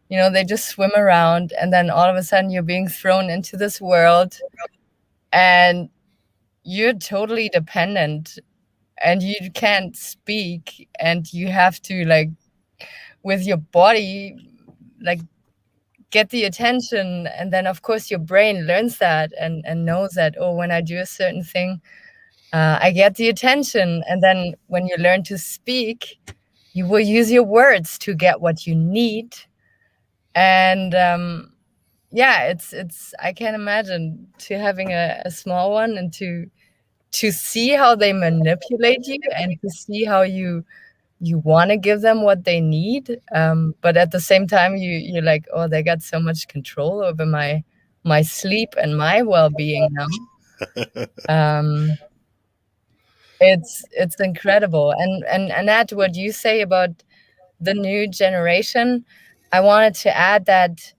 C: you know, they just swim around, and then all of a sudden you're being thrown into this world and you're totally dependent and you can't speak and you have to, like, with your body, like, get the attention. And then of course your brain learns that and knows that, oh, when I do a certain thing, I get the attention. And then when you learn to speak, you will use your words to get what you need. And yeah, it's I can imagine to having a small one and to see how they manipulate you and to see how you want to give them what they need, but at the same time you're like, oh, they got so much control over my sleep and my well-being now. It's incredible. And Annette, what you say about the new generation, I wanted to add that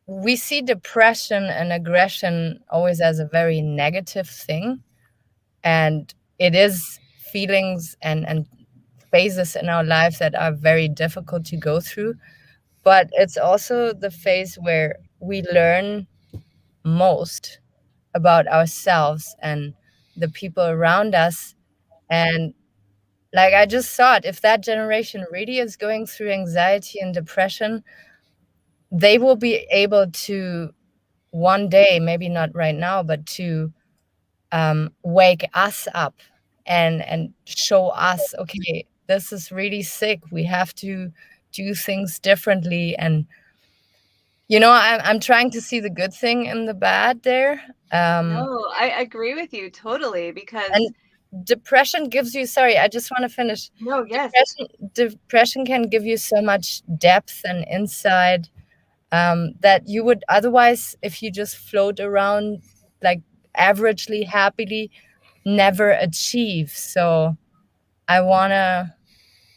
C: we see depression and aggression always as a very negative thing, and it is feelings and phases in our lives that are very difficult to go through, but it's also the phase where we learn most about ourselves and the people around us. And like, I just thought, if that generation really is going through anxiety and depression, they will be able to one day, maybe not right now, but to wake us up and show us, okay, this is really sick. We have to do things differently. And you know, I'm trying to see the good thing in the bad there.
D: No, I agree with you totally, because
C: And depression gives you, sorry, I just want to finish.
D: no, yes,
C: Depression can give you so much depth and insight, that you would otherwise, if you just float around like averagely happily, never achieve. So I wanna,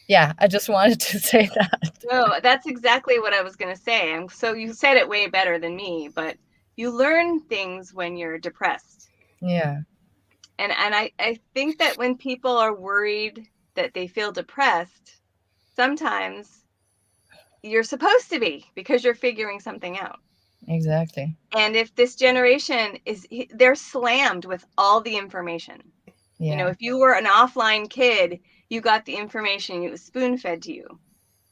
C: yeah, I just wanted to say that.
D: no, that's exactly what I was going to say. And so you said it way better than me, but you learn things when you're depressed.
C: Yeah,
D: And I think that when people are worried that they feel depressed, sometimes you're supposed to be, because you're figuring something out.
C: exactly.
D: And if this generation they're slammed with all the information. You know,
C: Yeah.
D: if you were an offline kid, you got the information, it was spoon-fed to you.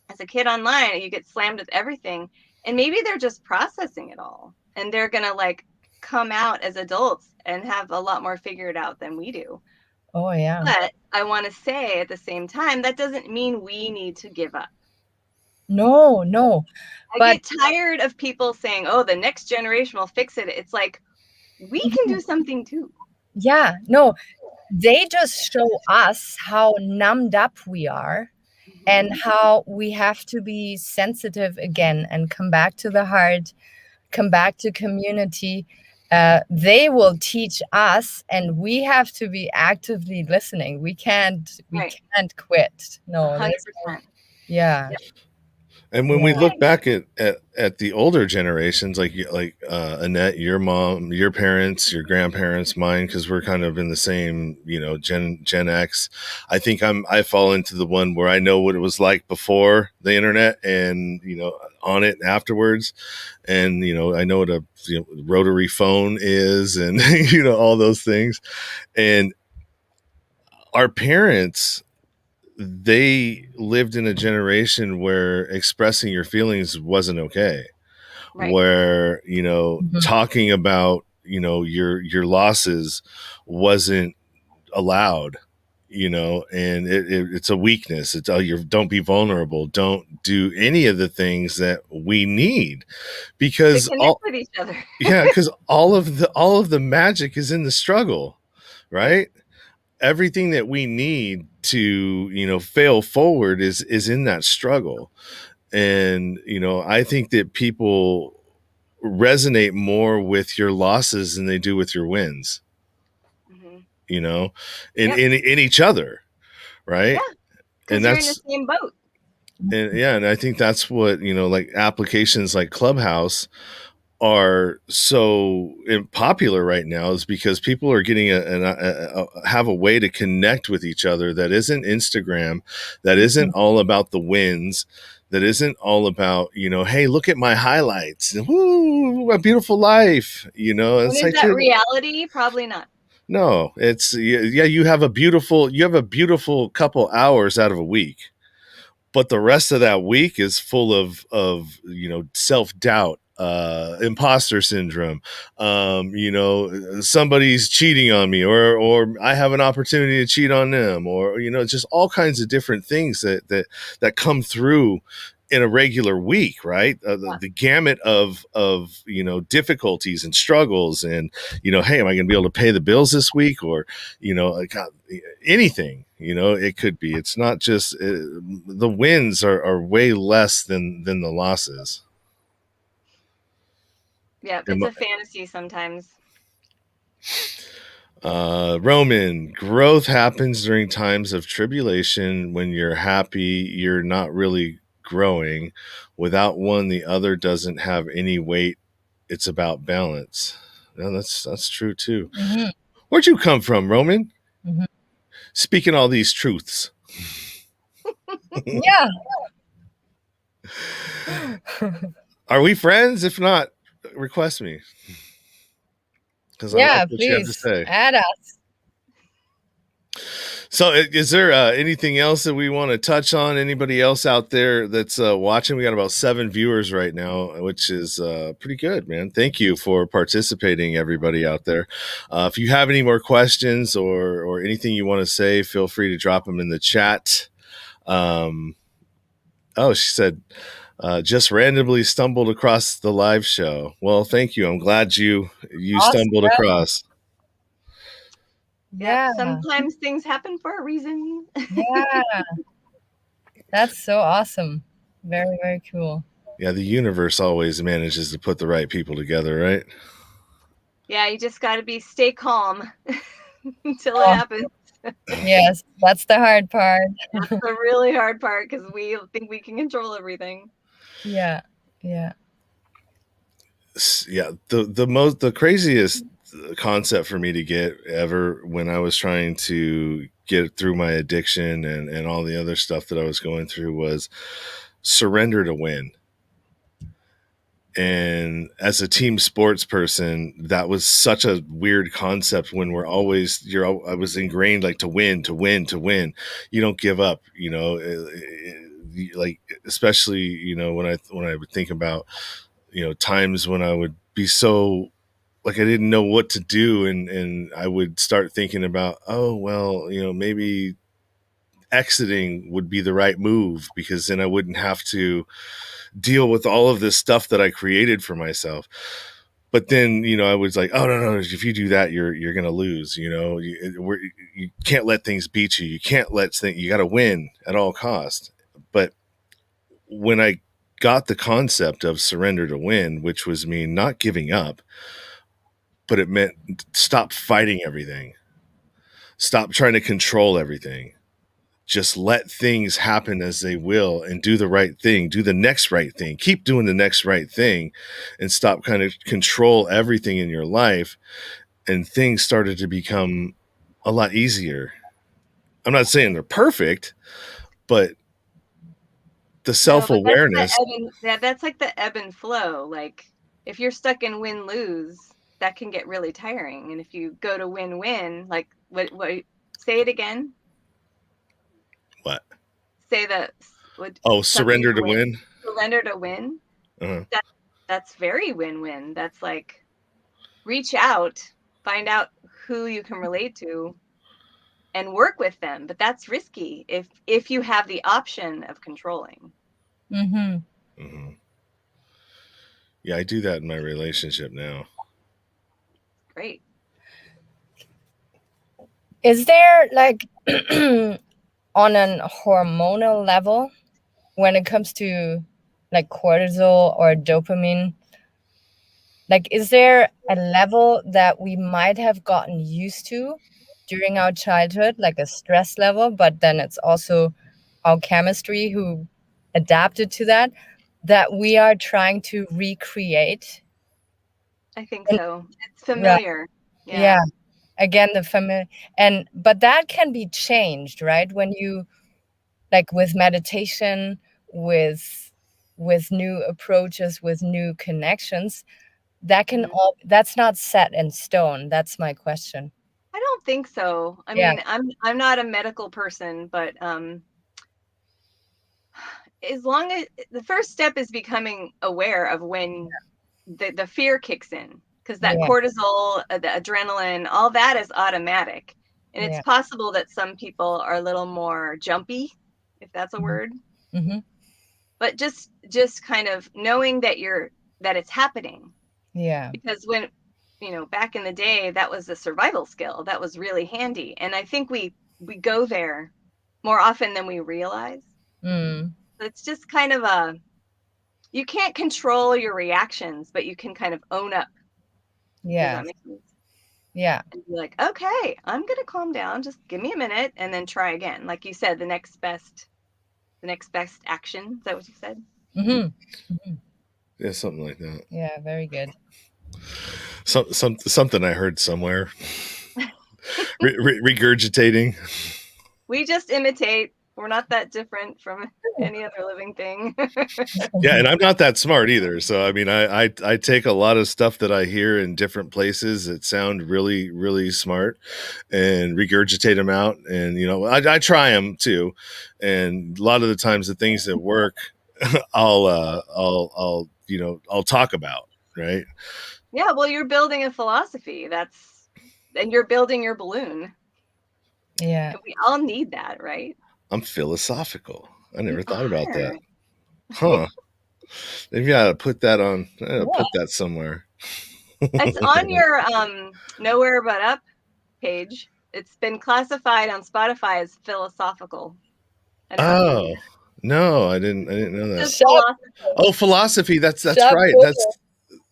D: As a kid online, you get slammed with everything, and maybe they're just processing it all, and they're gonna, like, come out as adults and have a lot more figured out than we do.
C: Oh, yeah.
D: But I want to say at the same time, that doesn't mean we need to give up.
C: No,
D: I
C: but
D: get tired of people saying, oh, the next generation will fix it. It's like, we can do something too.
C: yeah, no, they just show us how numbed up we are and how we have to be sensitive again and come back to the heart, come back to community. They will teach us, and we have to be actively listening. We can't
D: Right.
C: quit. No,
D: 100%.
C: yeah.
A: And when we
C: Yeah.
A: look back at the older generations, like Annette, your mom, your parents, your grandparents, mine, because we're kind of in the same, Gen X. I think I fall into the one where I know what it was like before the internet, and on it afterwards, and I know what a rotary phone is, and all those things, and our parents, they lived in a generation where expressing your feelings wasn't okay.
D: Right.
A: Where,
C: Mhm.
A: talking about, your losses wasn't allowed. and it's a weakness. It's don't be vulnerable. Don't do any of the things that we need, because
D: to connect with each other.
A: because all of the magic is in the struggle, right? Everything that we need to fail forward is in that struggle. And I think that people resonate more with your losses than they do with your wins. In each other, right?
D: Yeah, because you're in the same boat.
A: And I think that's what like applications like Clubhouse are so popular right now, is because people are getting have a way to connect with each other that isn't Instagram, that isn't all about the wins, that isn't all about hey, look at my highlights, woo, my beautiful life. It's
D: is
A: like,
D: that reality? Probably not.
A: No, it's you have a beautiful couple hours out of a week, but the rest of that week is full of self-doubt, imposter syndrome, somebody's cheating on me, or I have an opportunity to cheat on them, or just all kinds of different things that come through in a regular week, right? The gamut of difficulties and struggles, and hey, am I going to be able to pay the bills this week, or anything. It could be. It's not just the wins are way less than the losses.
D: Yeah, it's a fantasy sometimes.
A: Roman, growth happens during times of tribulation. When you're happy, you're not really growing. Without one, the other doesn't have any weight. It's about balance. No, that's true too. Mm-hmm. Where'd you come from, Roman? Mm-hmm. Speaking all these truths.
C: Yeah.
A: Are we friends? If not, request me. Because I like what you have to say.
C: Add us.
A: So is there anything else that we want to touch on? Anybody else out there that's watching? We got about 7 viewers right now, which is pretty good, man. Thank you for participating, everybody out there. If you have any more questions or anything you want to say, feel free to drop them in the chat. She said, just randomly stumbled across the live show. Well, thank you. I'm glad you awesome. Stumbled across.
D: Yeah. Sometimes things happen for a reason.
C: Yeah. That's so awesome. Very, very cool.
A: Yeah, the universe always manages to put the right people together, right?
D: Yeah, you just got to stay calm until it happens.
C: Yes, that's the hard part.
D: That's the really hard part, because we think we can control everything.
C: Yeah.
A: The craziest concept for me to get ever, when I was trying to get through my addiction and all the other stuff that I was going through, was surrender to win. And as a team sports person, that was such a weird concept, when I was ingrained, like, to win. You don't give up, like, especially, when I would think about, times when I would be so, like, I didn't know what to do. And I would start thinking about, oh, well, maybe exiting would be the right move, because then I wouldn't have to deal with all of this stuff that I created for myself. But then, I was like, oh, no, if you do that, you're going to lose. You can't let things beat you. You can't you got to win at all costs. But when I got the concept of surrender to win, which was me not giving up, but it meant stop fighting everything. Stop trying to control everything. Just let things happen as they will, and do the right thing. Do the next right thing. Keep doing the next right thing, and stop kind of control everything in your life. And things started to become a lot easier. I'm not saying they're perfect, but the self-awareness.
D: That's like the ebb and flow. Like, if you're stuck in win-lose, that can get really tiring. And if you go to win-win, like, what say it again.
A: What?
D: Say that.
A: Surrender to win.
D: Surrender to win.
A: Uh-huh.
D: That's very win-win. That's like, reach out, find out who you can relate to, and work with them, but that's risky if you have the option of controlling.
A: Yeah, I do that in my relationship now.
D: Great.
C: Is there like on an hormonal level, when it comes to like cortisol or dopamine, like is there a level that we might have gotten used to during our childhood, like a stress level, but then it's also our chemistry who adapted to that we are trying to recreate?
D: I think so. It's
C: Right.
D: familiar.
C: Yeah. Again, the familiar, but that can be changed, right? When you, like with meditation, with new approaches, with new connections, that can all, that's not set in stone. That's my question.
D: I don't think so. I
C: Yeah.
D: mean, I'm not a medical person, but as long as the first step is becoming aware of when the fear kicks in, because that cortisol, the adrenaline, all that is automatic. And it's possible that some people are a little more jumpy, if that's a word. But just kind of knowing that that it's happening.
C: Yeah.
D: Because when, back in the day, that was a survival skill that was really handy. And I think we go there more often than we realize. It's just kind of you can't control your reactions, but you can kind of own up.
C: Yeah.
D: Does that make sense?
C: Yeah.
D: And be like, okay, I'm going to calm down. Just give me a minute and then try again. Like you said, the next best action. Is that what you said?
A: Yeah, something like that.
C: Yeah, very good.
A: Something I heard somewhere. Regurgitating.
D: We just imitate. We're not that different from any other living thing.
A: Yeah, and I'm not that smart either. So I mean, I take a lot of stuff that I hear in different places that sound really, really smart, and regurgitate them out. And I try them too. And a lot of the times, the things that work, I'll talk about, right?
D: Yeah, well, you're building a philosophy. And you're building your balloon.
C: Yeah.
D: And we all need that, right?
A: I'm philosophical. I never thought about that. Huh. Maybe I ought to put that on. Put that somewhere.
D: It's on your Nowhere But Up page. It's been classified on Spotify as philosophical.
A: Oh, no, I didn't know that.
D: Philosophy.
A: Oh, philosophy. That's right.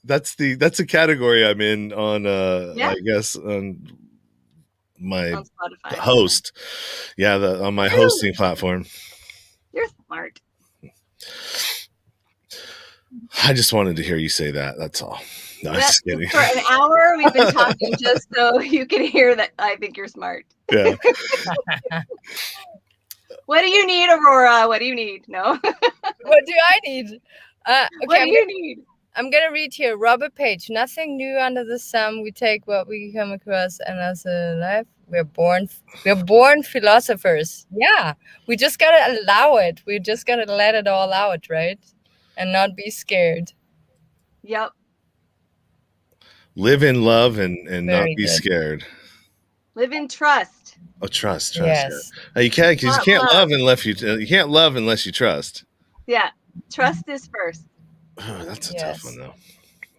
A: That's a category I'm in on I guess on my
D: on Spotify.
A: host. Yeah, on my hosting platform.
D: You're smart.
A: I just wanted to hear you say that. That's all. No, I'm just kidding.
D: For an hour we've been talking just so you can hear that I think you're smart.
A: Yeah.
D: What do you need, Aurora? What do you need? No.
C: What do I need? Okay,
D: what do you need?
C: I'm gonna read here. Robert Page. Nothing new under the sun. We take what we come across, and as a life, we're born philosophers. Yeah, we just gotta allow it. We just gotta let it all out, right? And not be scared.
D: Yep.
A: Live in love and not be scared.
D: Live in trust.
A: Oh, trust.
C: Yes.
A: Yeah. You can't love unless you trust.
D: Yeah, trust is first.
A: Oh, that's a tough one though.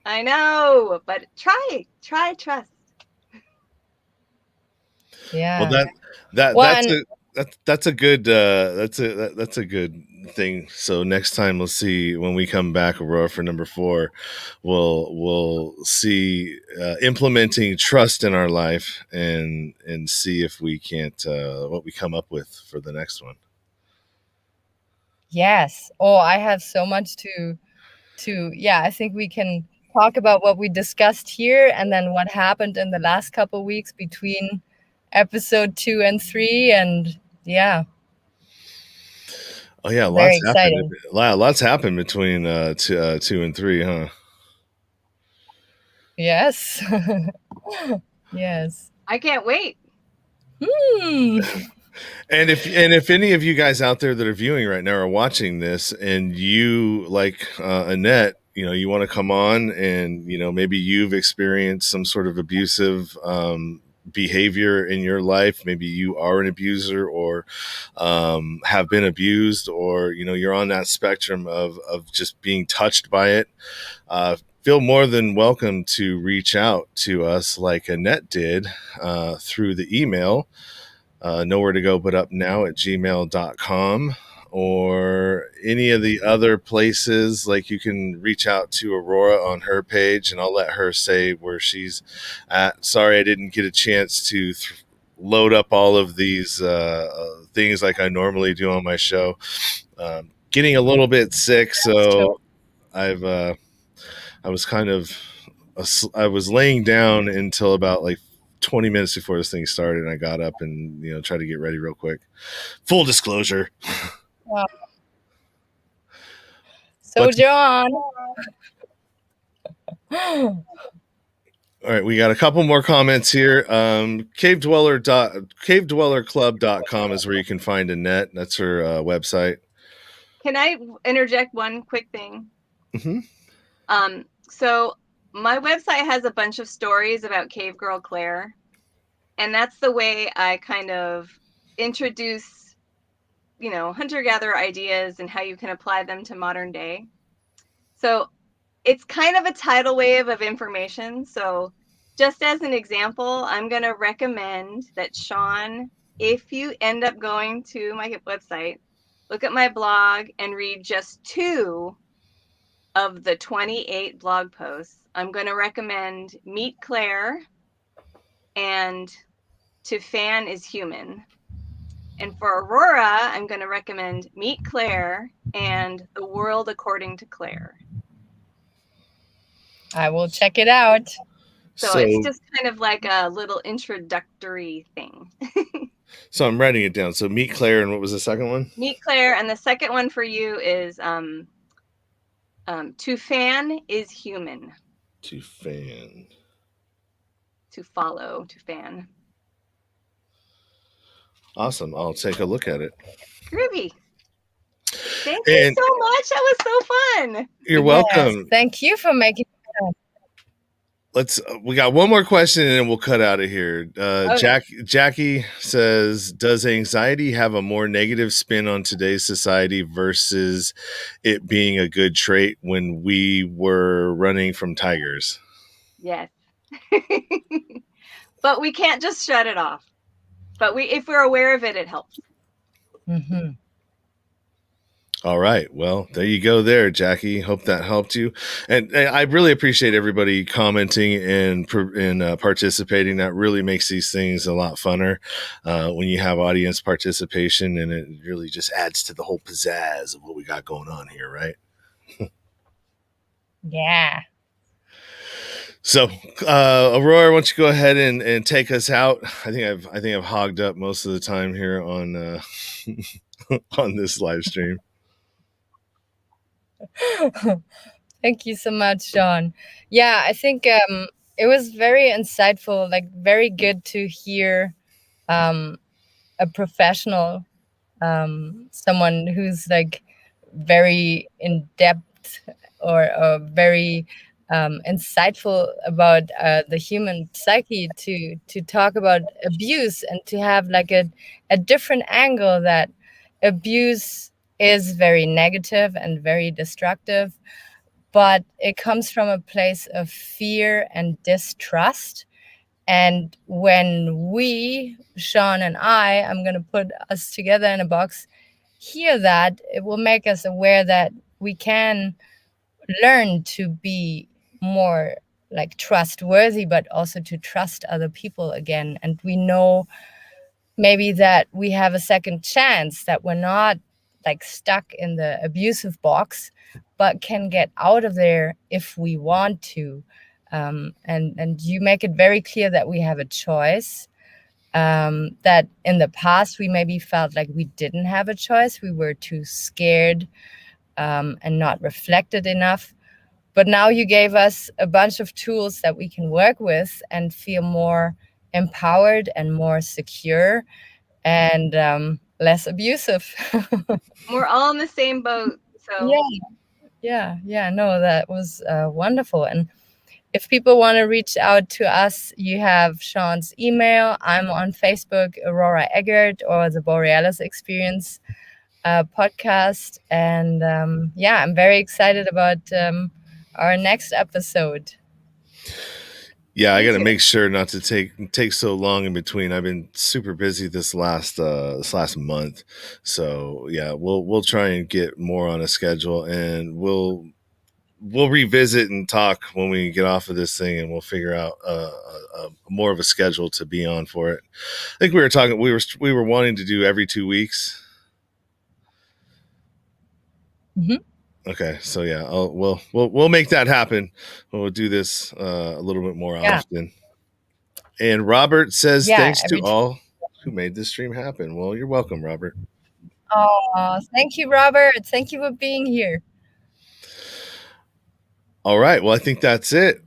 D: I know, but try trust.
C: Yeah.
A: Well, that's a good that's a good thing. So next time we'll see when we come back, Aurora, for number 4, we'll see implementing trust in our life and see if we can't what we come up with for the next one.
C: Yes. Oh, I have so much to I think we can talk about what we discussed here and then what happened in the last couple of weeks between episode 2 and 3, and yeah.
A: Oh yeah, lots happened between 2 and 3, huh?
C: Yes. Yes.
D: I can't wait.
A: And if any of you guys out there that are viewing right now are watching this, and you like Annette, you want to come on, and maybe you've experienced some sort of abusive behavior in your life, maybe you are an abuser or have been abused, or you're on that spectrum of just being touched by it, feel more than welcome to reach out to us like Annette did through the email nowhere to go but up now at gmail.com, or any of the other places. Like, you can reach out to Aurora on her page, and I'll let her say where she's at. Sorry I didn't get a chance to load up all of these things like I normally do on my show. Getting a little bit sick, so I was laying down until about like 20 minutes before this thing started, and I got up and tried to get ready real quick. Full disclosure.
C: Wow. So, John.
A: All right, we got a couple more comments here. Cavedwellerclub.com is where you can find Annette. That's her website.
D: Can I interject one quick thing?
A: Mm-hmm.
D: So my website has a bunch of stories about Cavegirl Claire, and that's the way I kind of introduce, hunter-gatherer ideas and how you can apply them to modern day. So it's kind of a tidal wave of information. So just as an example, I'm going to recommend that, Sean, if you end up going to my website, look at my blog and read just 2 of the 28 blog posts. I'm going to recommend Meet Claire and To Fan is Human. And for Aurora, I'm going to recommend Meet Claire and The World According to Claire.
C: I will check it out.
D: So it's just kind of like a little introductory thing.
A: So I'm writing it down. So Meet Claire, and what was the second one?
D: Meet Claire, and the second one for you is To Fan is Human.
A: To Fan.
D: To follow, to fan.
A: Awesome. I'll take a look at it.
D: Groovy. Thank you so much. That was so fun.
A: You're welcome.
C: Thank you for making it.
A: We got one more question and then we'll cut out of here.
D: Okay.
A: Jackie says, does anxiety have a more negative spin on today's society versus it being a good trait when we were running from tigers?
D: Yes. But we can't just shut it off. But if we're aware of it, it helps.
C: Mm-hmm.
A: All right. Well, there you go there, Jackie. Hope that helped you. And I really appreciate everybody commenting and participating. That really makes these things a lot funner when you have audience participation, and it really just adds to the whole pizzazz of what we got going on here, right?
C: Yeah.
A: So, Aurora, why don't you go ahead and take us out? I think I've hogged up most of the time here on on this live stream.
C: Thank you so much, Sean. Yeah, I think it was very insightful, like very good to hear a professional, someone who's like very in depth or very insightful about the human psyche to talk about abuse and to have like a different angle, that abuse is very negative and very destructive, but it comes from a place of fear and distrust. And when we, Sean and I'm going to put us together in a box, hear that, it will make us aware that we can learn to be more like trustworthy, but also to trust other people again. And we know maybe that we have a second chance, that we're not like stuck in the abusive box, but can get out of there if we want to. And you make it very clear that we have a choice, that in the past we maybe felt like we didn't have a choice. We were too scared and not reflected enough. But now you gave us a bunch of tools that we can work with and feel more empowered and more secure and less abusive.
D: We're all in the same boat. So
C: yeah. No, that was wonderful. And if people want to reach out to us, you have Sean's email. I'm on Facebook, Aurora Eggert, or the Borealis Experience podcast. And I'm very excited about our next episode.
A: Yeah, I got to make sure not to take so long in between. I've been super busy this last month, so yeah, we'll try and get more on a schedule, and we'll revisit and talk when we get off of this thing, and we'll figure out more of a schedule to be on for it. I think we were talking. We were wanting to do every 2 weeks.
C: Mm-hmm.
A: Okay, so yeah, we'll make that happen. We'll do this a little bit more often. And Robert says thanks to all who made this stream happen. Well, you're welcome, Robert.
C: Oh, thank you, Robert. Thank you for being here.
A: All right. Well, I think that's it.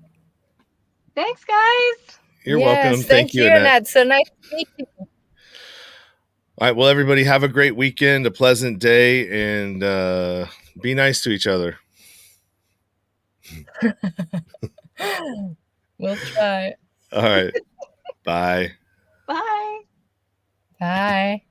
D: Thanks, guys.
A: You're welcome.
C: Thank you, Annette. So nice to meet you.
A: All right. Well, everybody have a great weekend, a pleasant day, and be nice to each other.
C: We'll try.
A: All right. Bye.
D: Bye.
C: Bye.